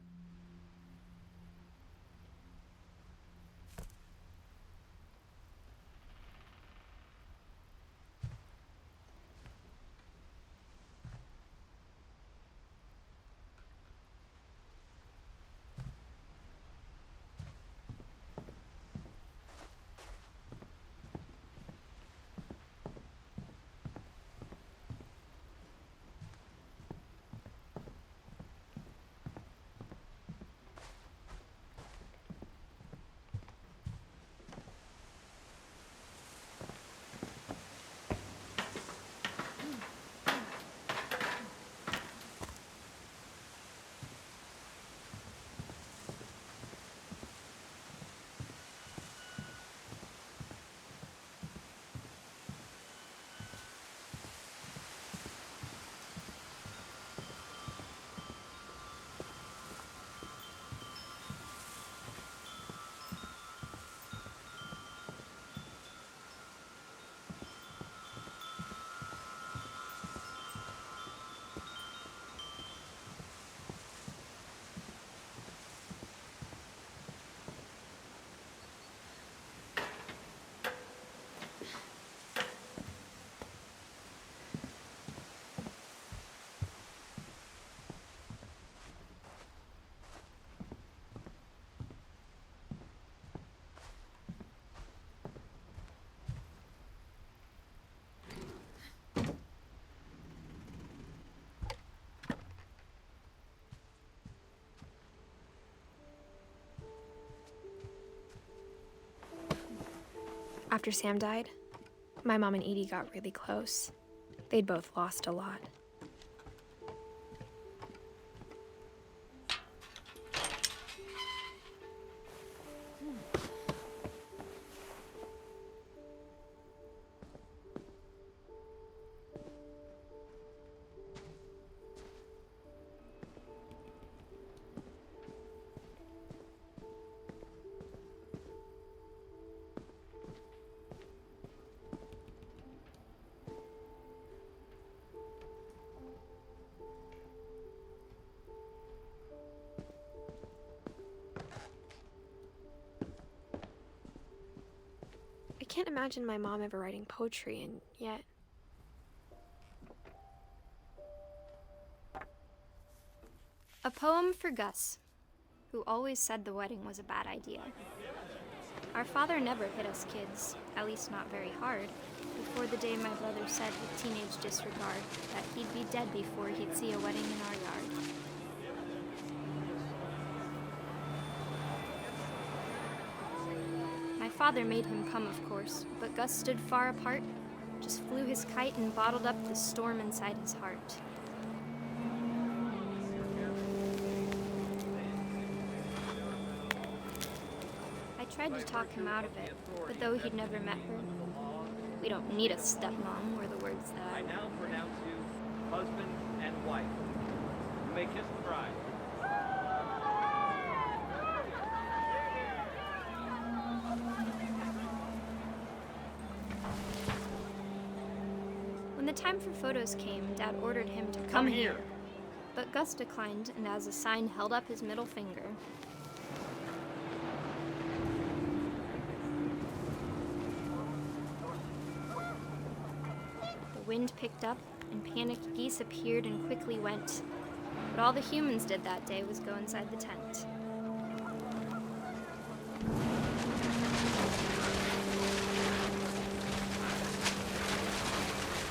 After Sam died, my mom and Edie got really close. They'd both lost a lot. I can't imagine my mom ever writing poetry, and yet... A poem for Gus, who always said the wedding was a bad idea. Our father never hit us kids, at least not very hard, before the day my brother said with teenage disregard that he'd be dead before he'd see a wedding in our yard. My father made him come, of course, but Gus stood far apart, just flew his kite and bottled up the storm inside his heart. I tried to talk him out of it, but though he'd never met her, "We don't need a stepmom," were the words that I now pronounce you husband and wife. You may kiss the bride. When the time for photos came, Dad ordered him to come here. But Gus declined, and as a sign held up his middle finger. The wind picked up, and panicked geese appeared and quickly went. But all the humans did that day was go inside the tent.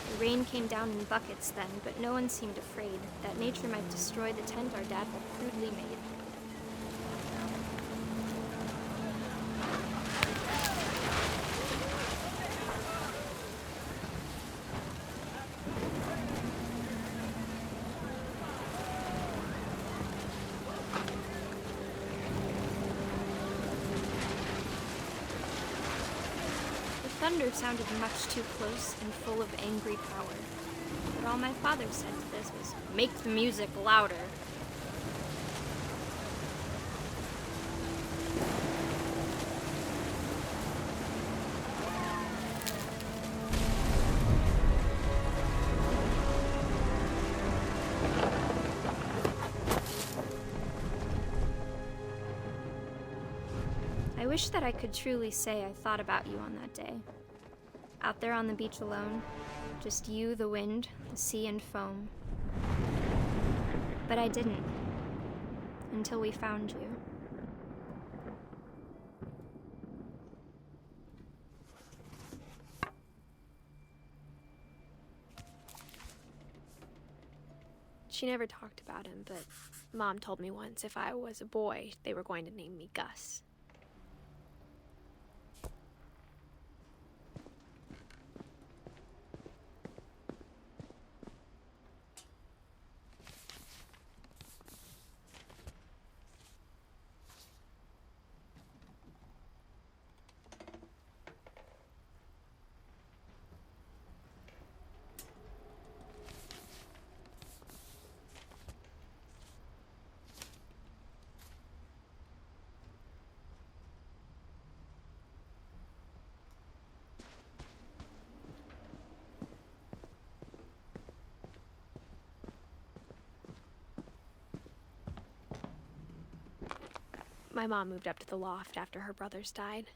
The rain came down in buckets then, but no one seemed afraid that nature might destroy the tent our dad had crudely made. The thunder sounded much too close and full of angry power. But all my father said to this was, "Make the music louder." I wish that I could truly say I thought about you on that day. Out there on the beach alone, just you, the wind, the sea, and foam. But I didn't, until we found you. She never talked about him, but Mom told me once if I was a boy, they were going to name me Gus. My mom moved up to the loft after her brothers died.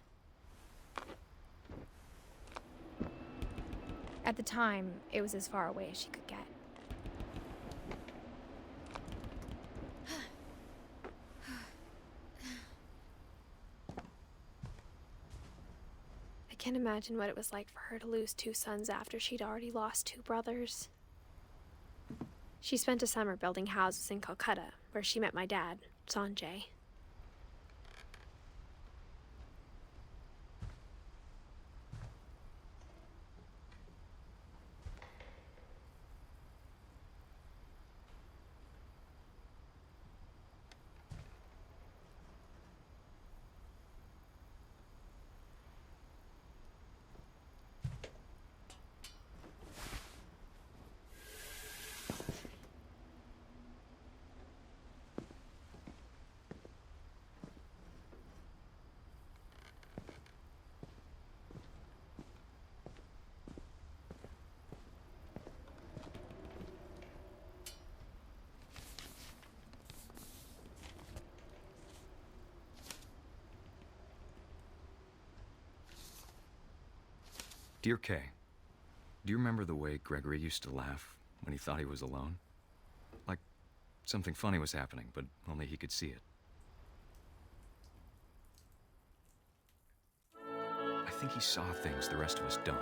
At the time, it was as far away as she could get. I can't imagine what it was like for her to lose 2 sons after she'd already lost 2 brothers. She spent a summer building houses in Calcutta, where she met my dad, Sanjay. Dear Kay, do you remember the way Gregory used to laugh when he thought he was alone? Like something funny was happening, but only he could see it. I think he saw things the rest of us don't.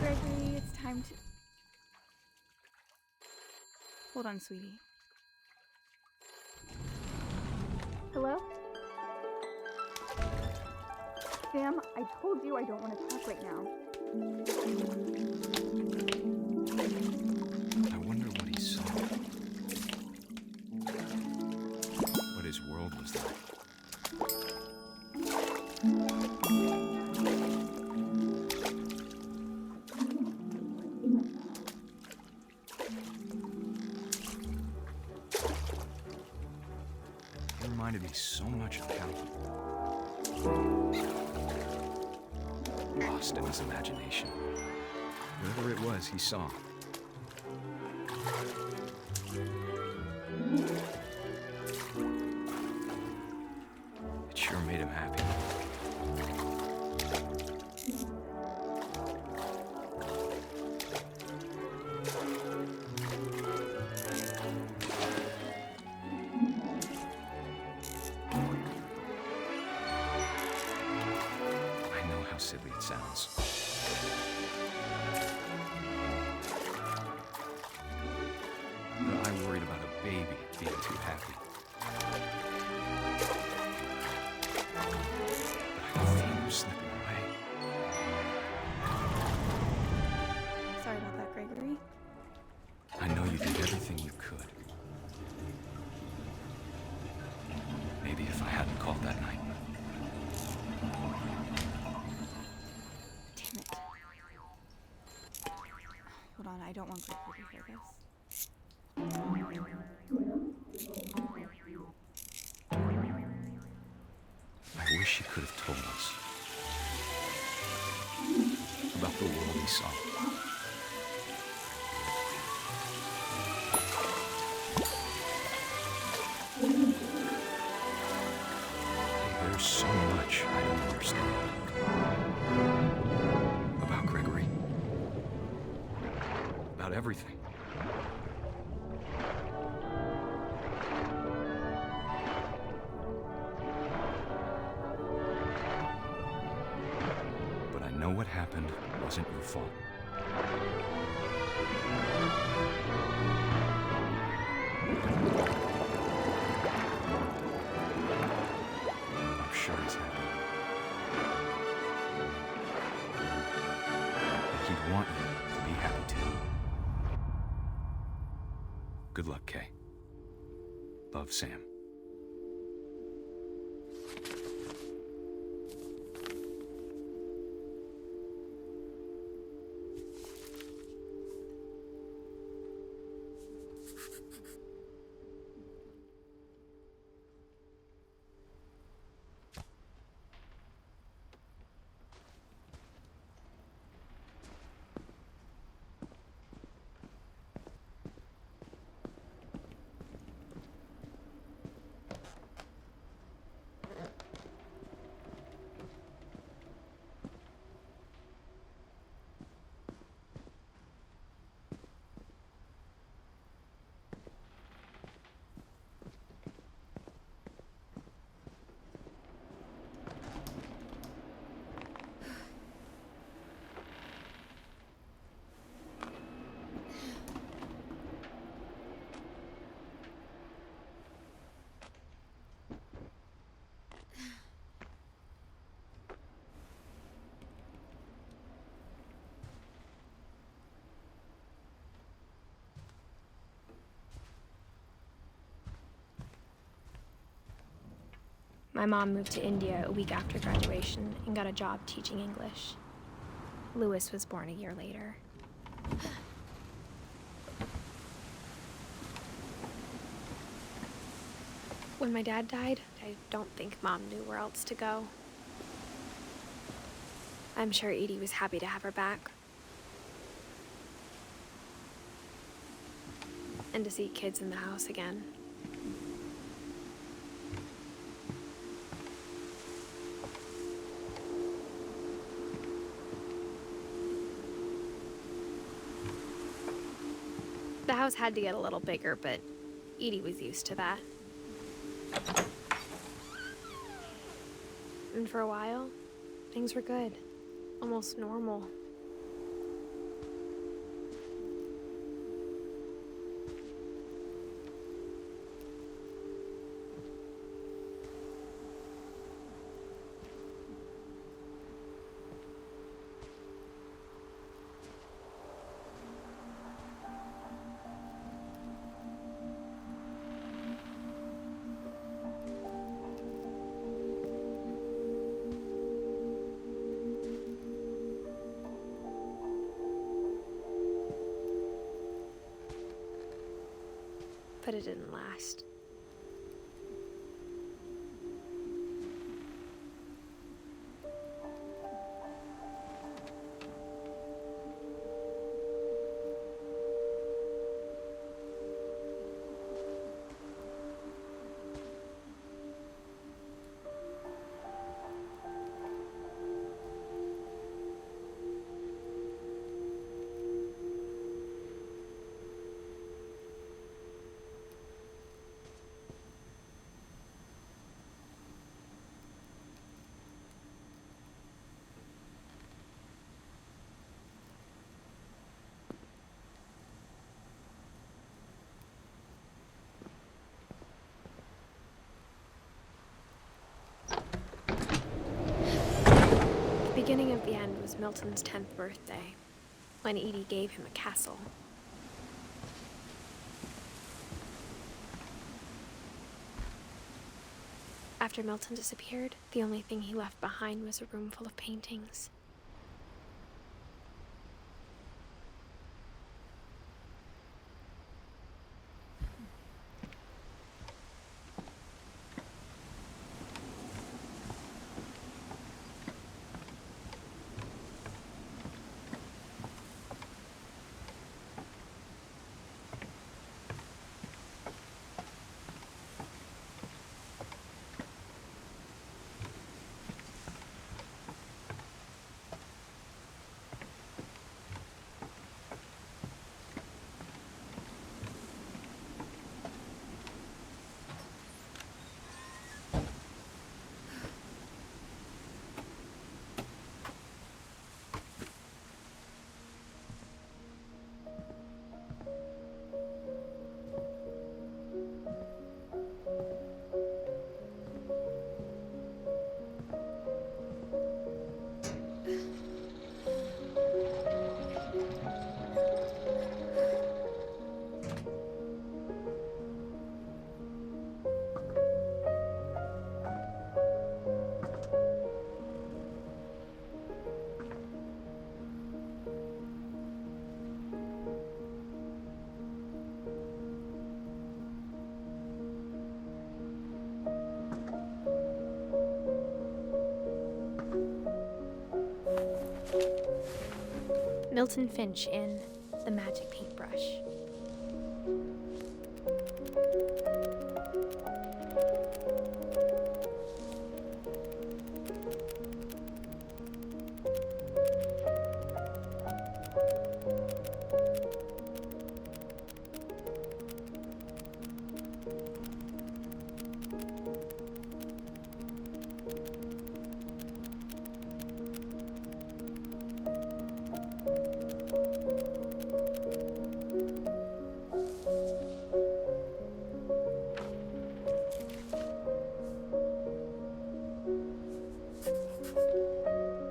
Gregory, it's time to... Hold on, sweetie. Hello? Sam, I told you I don't want to talk right now. I wonder what he saw. What his world was like. Reminded me so much of Calvin. Lost in his imagination. Whatever it was he saw. It sure made him happy. How silly it sounds. But I worried about a baby being too happy. But I could feel him slipping away. Sorry about that, Gregory. I know you did everything you could. Maybe if I hadn't called that night. Hold on, I don't want Gregory to hear this. I wish he could have told us about the world he saw. There's so much I don't understand about Gregory. About everything. But I know what happened wasn't your fault. I'm sure he's happy. And he'd want you to be happy too. Good luck, Kay. Love, Sam. My mom moved to India a week after graduation and got a job teaching English. Lewis was born a year later. When my dad died, I don't think Mom knew where else to go. I'm sure Edie was happy to have her back. And to see kids in the house again. The house had to get a little bigger, but Edie was used to that. And for a while, things were good. Almost normal. But it didn't last. The beginning of the end was Milton's 10th birthday, when Edie gave him a castle. After Milton disappeared, the only thing he left behind was a room full of paintings. Milton Finch in The Magic Paintbrush.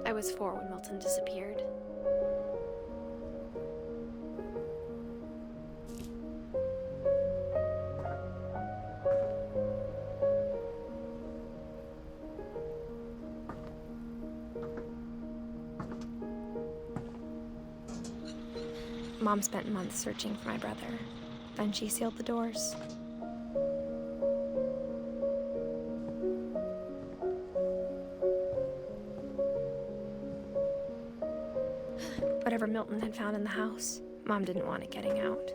I was 4 when Milton disappeared. Mom spent months searching for my brother. Then she sealed the doors. Whatever Milton had found in the house, Mom didn't want it getting out.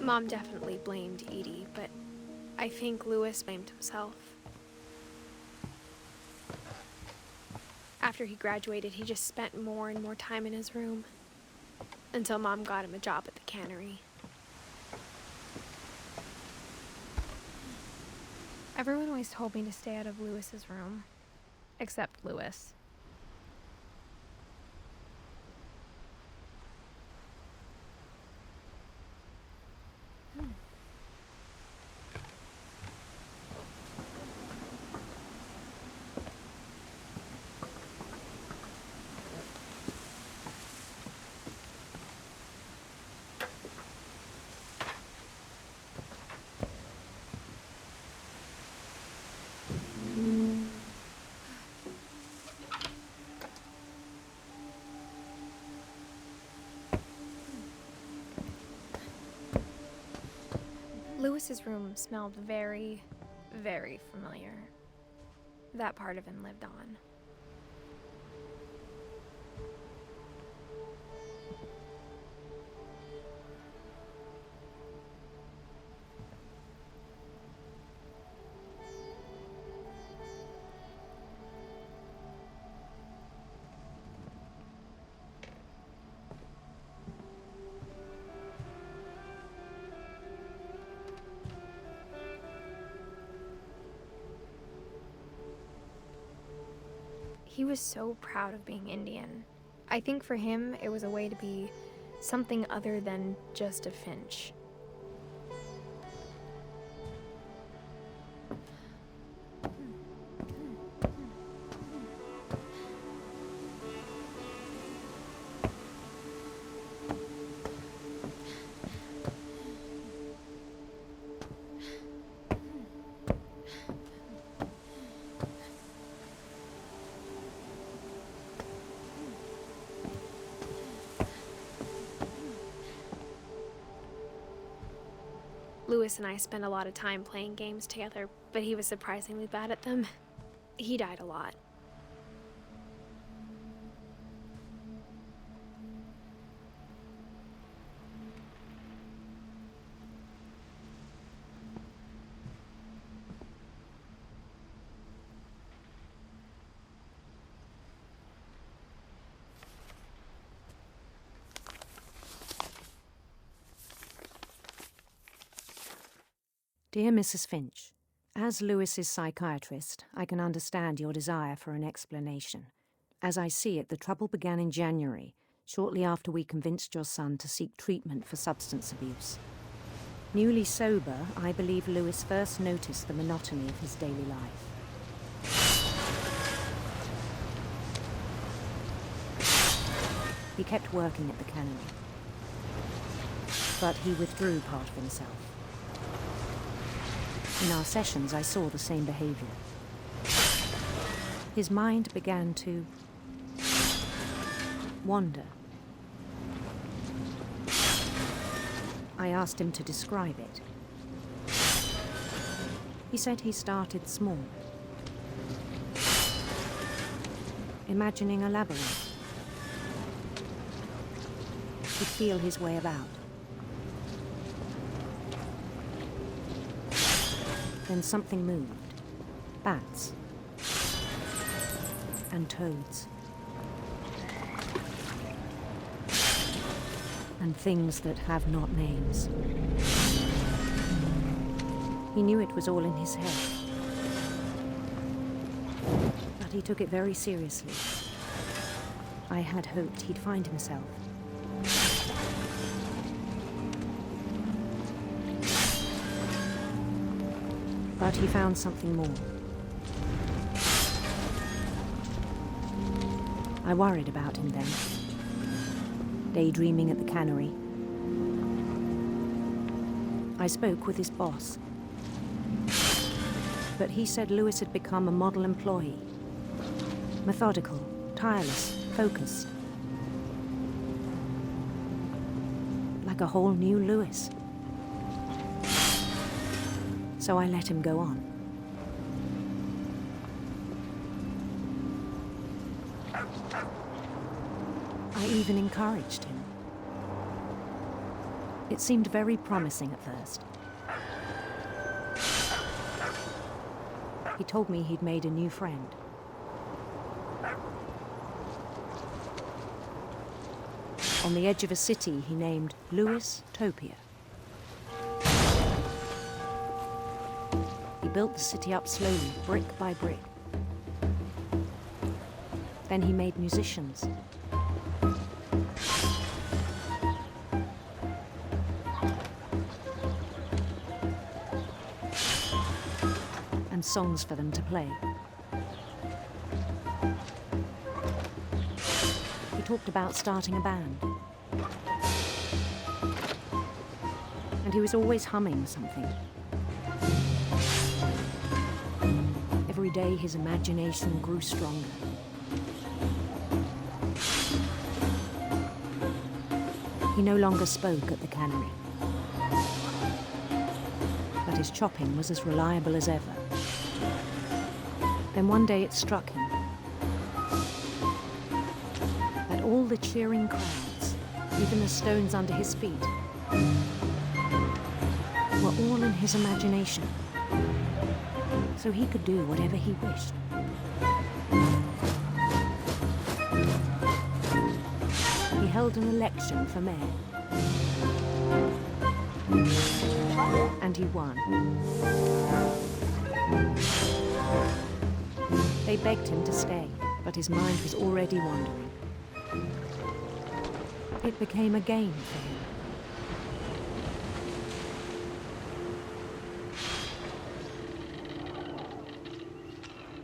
Mom definitely blamed Edie, but I think Louis blamed himself. After he graduated, he just spent more and more time in his room, until Mom got him a job at the cannery. Everyone always told me to stay out of Louis's room, except Louis. Louis's room smelled very, very familiar. That part of him lived on. He was so proud of being Indian. I think for him, it was a way to be something other than just a Finch. Louis and I spent a lot of time playing games together, but he was surprisingly bad at them. He died a lot. Dear Mrs. Finch, as Louis's psychiatrist, I can understand your desire for an explanation. As I see it, the trouble began in January, shortly after we convinced your son to seek treatment for substance abuse. Newly sober, I believe Louis first noticed the monotony of his daily life. He kept working at the cannery, but he withdrew part of himself. In our sessions, I saw the same behavior. His mind began to wander. I asked him to describe it. He said he started small, imagining a labyrinth. He'd feel his way about. Then something moved. Bats. And toads. And things that have not names. He knew it was all in his head. But he took it very seriously. I had hoped he'd find himself. But he found something more. I worried about him then. daydreaming at the cannery. I spoke with his boss, but he said Lewis had become a model employee. Methodical, tireless, focused. Like a whole new Lewis. So I let him go on. I even encouraged him. It seemed very promising at first. He told me he'd made a new friend. On the edge of a city he named Lewis Topia. He built the city up slowly, brick by brick. Then he made musicians. And songs for them to play. He talked about starting a band. And he was always humming something. Every day his imagination grew stronger. He no longer spoke at the cannery. But his chopping was as reliable as ever. Then one day it struck him that all the cheering crowds, even the stones under his feet, were all in his imagination, so he could do whatever he wished. He held an election for mayor, and he won. They begged him to stay, but his mind was already wandering. It became a game for him.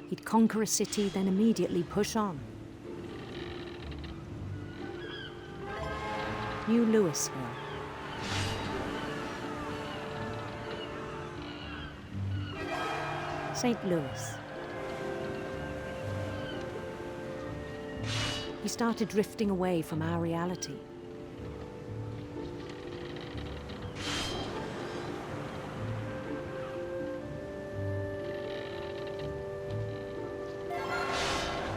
He'd conquer a city, then immediately push on. New Louisville. St. Louis. He started drifting away from our reality.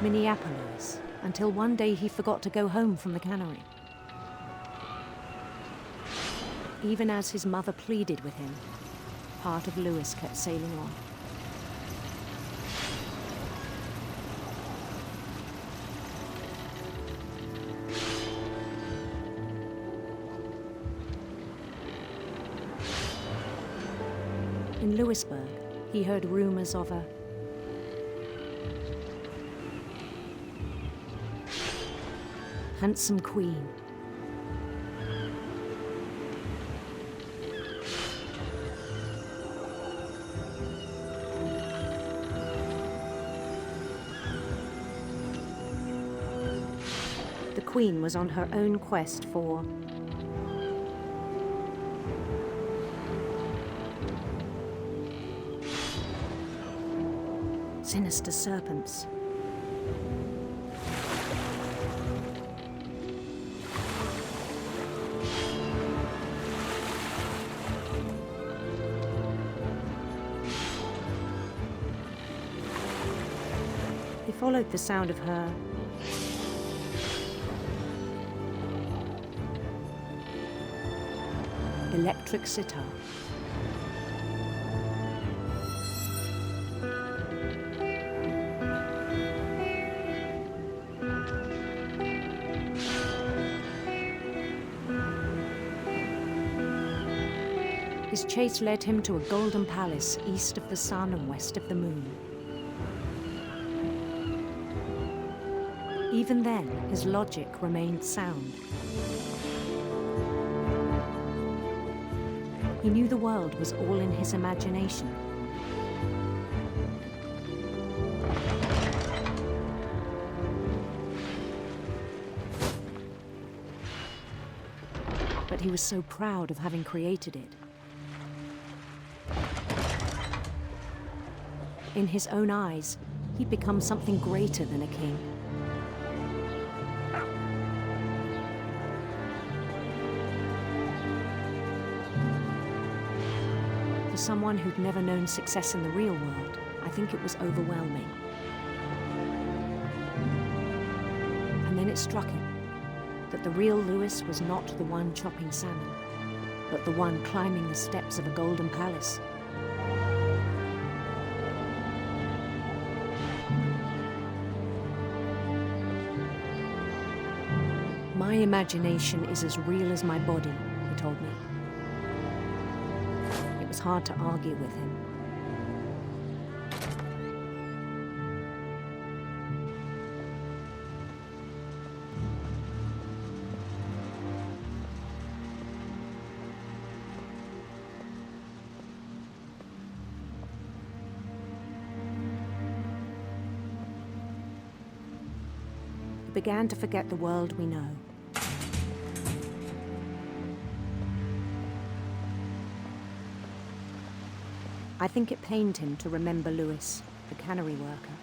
Minneapolis, until one day he forgot to go home from the cannery. Even as his mother pleaded with him, part of Lewis kept sailing on. In Lewisburg, he heard rumors of a handsome queen. The queen was on her own quest for sinister serpents. He followed the sound of her electric sitar. His chase led him to a golden palace east of the sun and west of the moon. Even then, his logic remained sound. He knew the world was all in his imagination. but he was so proud of having created it. In his own eyes, he'd become something greater than a king. For someone who'd never known success in the real world, I think it was overwhelming. And then it struck him that the real Lewis was not the one chopping salmon, but the one climbing the steps of a golden palace. My imagination is as real as my body, he told me. It was hard to argue with him. We began to forget the world we know. I think it pained him to remember Lewis, the cannery worker.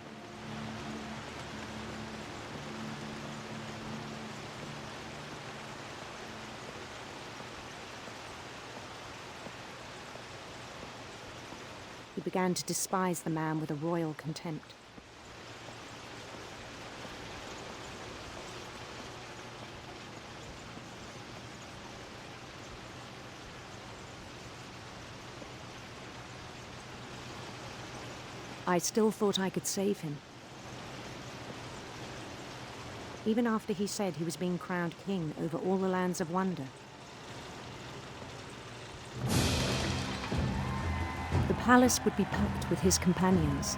He began to despise the man with a royal contempt. I still thought I could save him. Even after he said he was being crowned king over all the lands of wonder. The palace would be packed with his companions.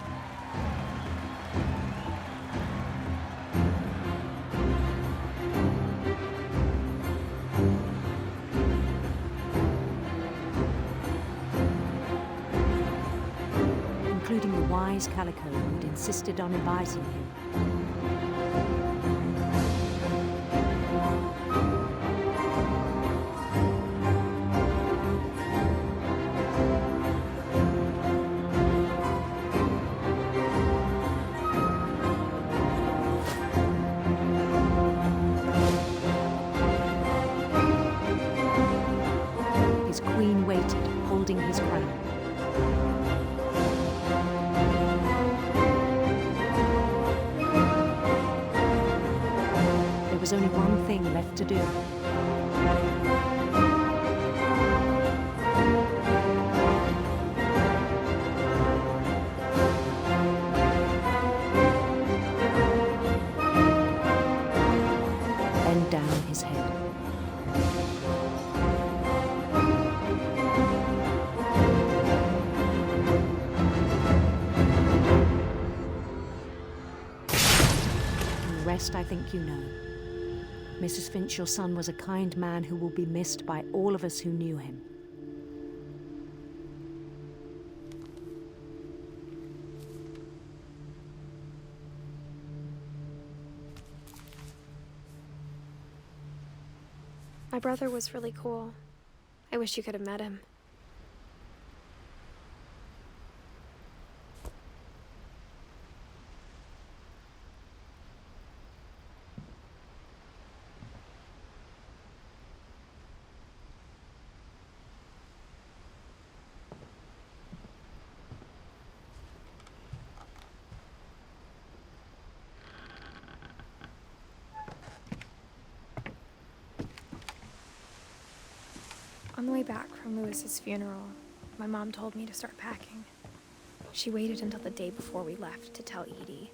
Including the wise Calico who'd insisted on inviting him. His queen waited, holding his crown. There was only one thing left to do. Bend down his head. And the rest I think you know. Mrs. Finch, your son was a kind man who will be missed by all of us who knew him. My brother was really cool. I wish you could have met him. On the way back from Lewis's funeral, my mom told me to start packing. She waited until the day before we left to tell Edie.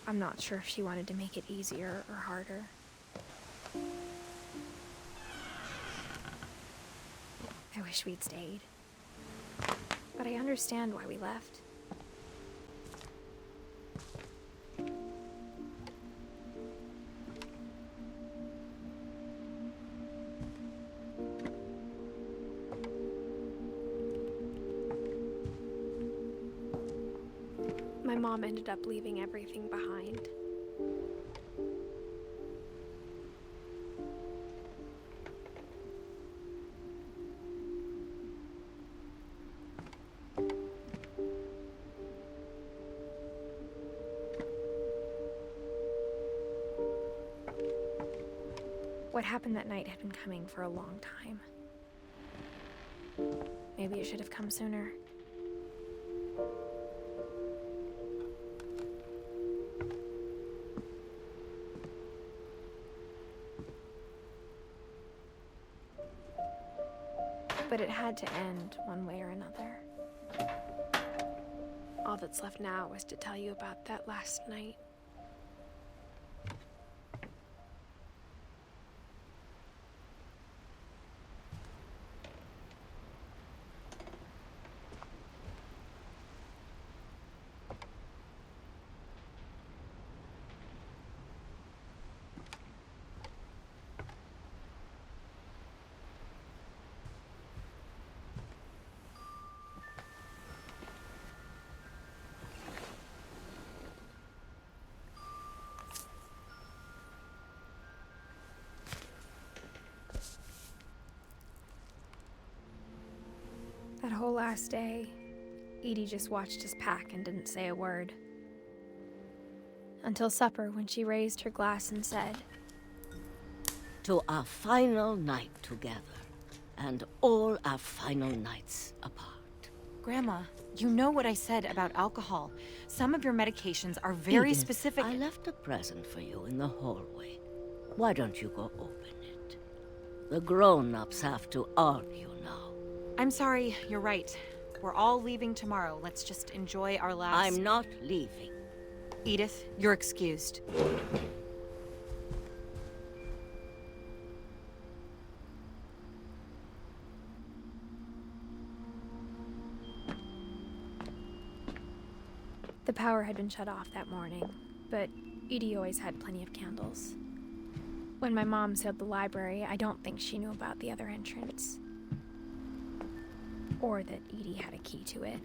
I'm not sure if she wanted to make it easier or harder. I wish we'd stayed. But I understand why we left. my mom ended up leaving everything behind. What happened that night had been coming for a long time. Maybe it should have come sooner. But it had to end one way or another. All that's left now is to tell you about that last night. That whole last day, Edie just watched us pack and didn't say a word. Until supper, when she raised her glass and said, "To our final night together, and all our final nights apart." Grandma, you know what I said about alcohol. Some of your medications are very Edith, specific. I left a present for you in the hallway. Why don't you go open it? The grown-ups have to argue now. I'm sorry, you're right. We're all leaving tomorrow. Let's just enjoy our last... I'm not leaving. Edith, you're excused. The power had been shut off that morning, but Edie always had plenty of candles. When my mom sealed the library, I don't think she knew about the other entrance. Or that Edie had a key to it.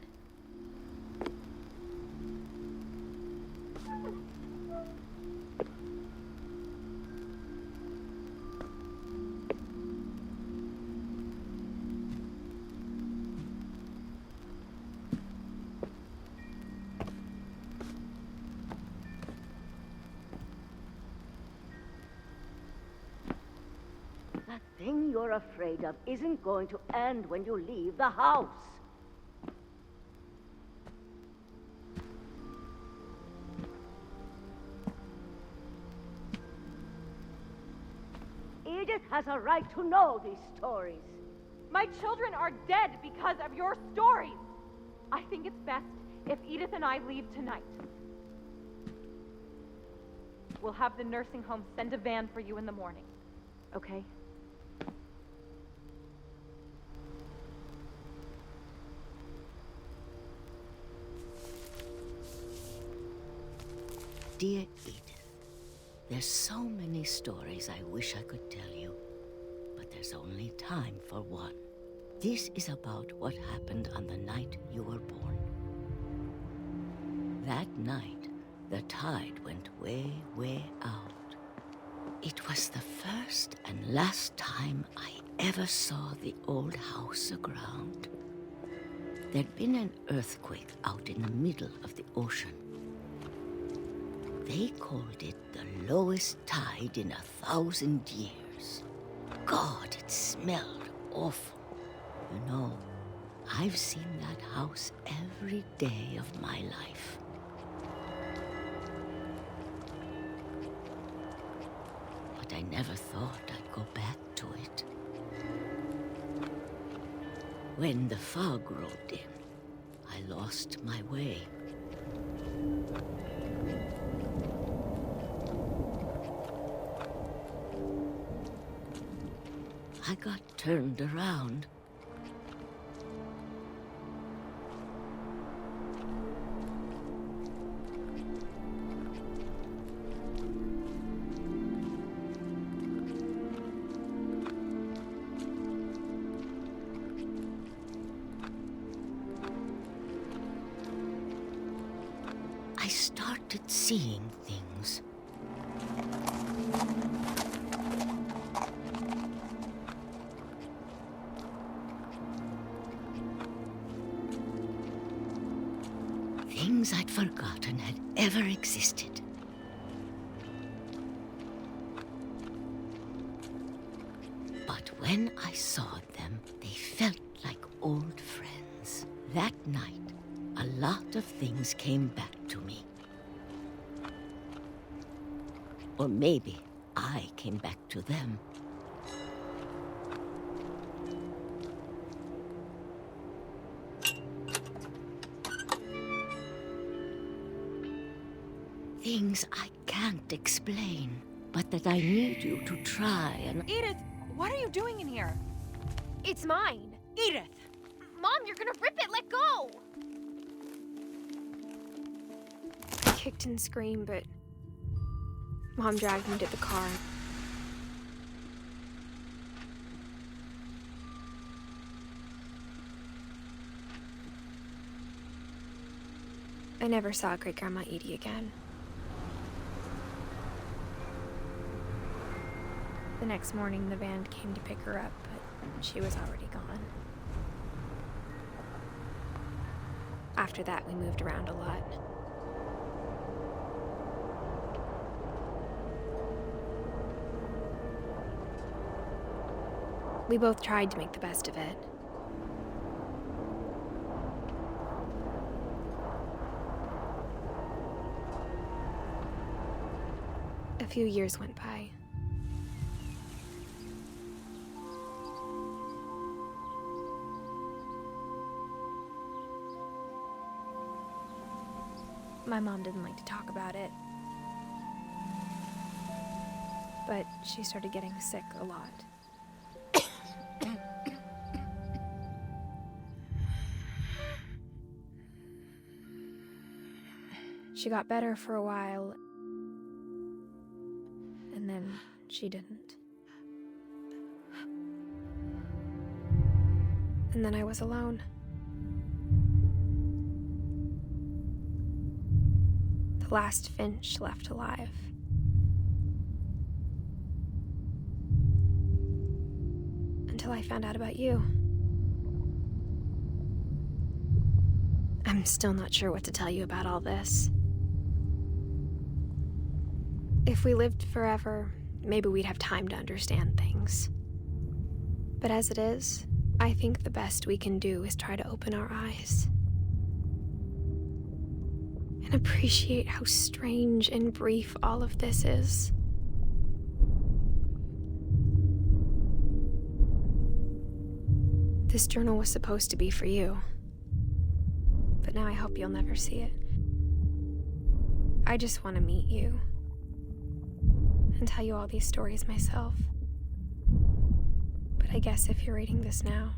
That thing you're afraid of isn't going to end when you leave the house. Edith has a right to know these stories. My children are dead because of your stories. I think it's best if Edith and I leave tonight. We'll have the nursing home send a van for you in the morning, okay? Dear Edith, there's so many stories I wish I could tell you, but there's only time for one. This is about what happened on the night you were born. That night, the tide went way, way out. It was the first and last time I ever saw the old house aground. There'd been an earthquake out in the middle of the ocean. They called it the lowest tide in 1,000 years. God, it smelled awful. You know, I've seen that house every day of my life. But I never thought I'd go back to it. When the fog rolled in, I lost my way. I got turned around. started seeing things. Things I'd forgotten had ever existed. But when I saw them, they felt like old friends. That night, a lot of things came back to me. Or maybe I came back to them. Things I can't explain, but that I need you to try and... Edith, what are you doing in here? It's mine. Edith! Mom, you're gonna rip it! Let go! I kicked and screamed, but Mom dragged me to the car. I never saw Great-Grandma Edie again. The next morning, the van came to pick her up, but she was already gone. After that, we moved around a lot. We both tried to make the best of it. A few years went by. My mom didn't like to talk about it, but she started getting sick a lot. She got better for a while, and then she didn't. And then I was alone. The last Finch left alive. Until I found out about you. I'm still not sure what to tell you about all this. If we lived forever, maybe we'd have time to understand things. But as it is, I think the best we can do is try to open our eyes. And appreciate how strange and brief all of this is. This journal was supposed to be for you. But now I hope you'll never see it. I just want to meet you. And tell you all these stories myself. But I guess if you're reading this now,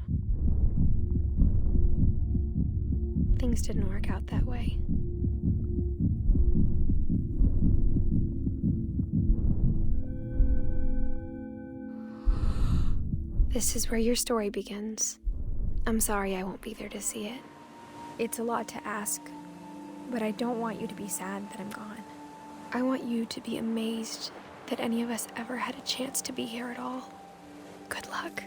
things didn't work out that way. This is where your story begins. I'm sorry I won't be there to see it. It's a lot to ask, but I don't want you to be sad that I'm gone. I want you to be amazed that any of us ever had a chance to be here at all. Good luck.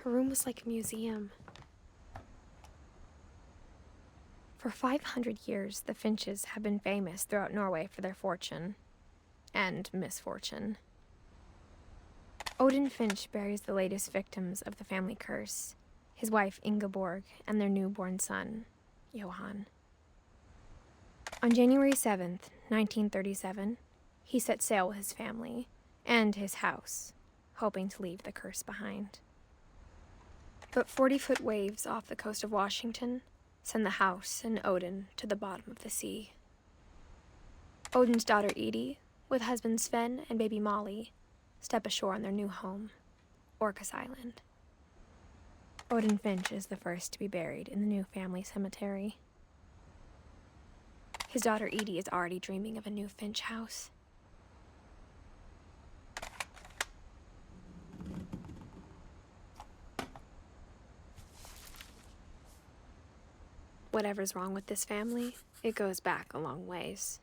Her room was like a museum. For 500 years, the Finches have been famous throughout Norway for their fortune and misfortune. Odin Finch buries the latest victims of the family curse, his wife Ingeborg and their newborn son, Johan. On January 7th, 1937, he set sail with his family and his house, hoping to leave the curse behind. But 40-foot waves off the coast of Washington send the house and Odin to the bottom of the sea. Odin's daughter Edie, with husband Sven and baby Molly, step ashore on their new home, Orcas Island. Odin Finch is the first to be buried in the new family cemetery. His daughter Edie is already dreaming of a new Finch house. Whatever's wrong with this family, it goes back a long ways.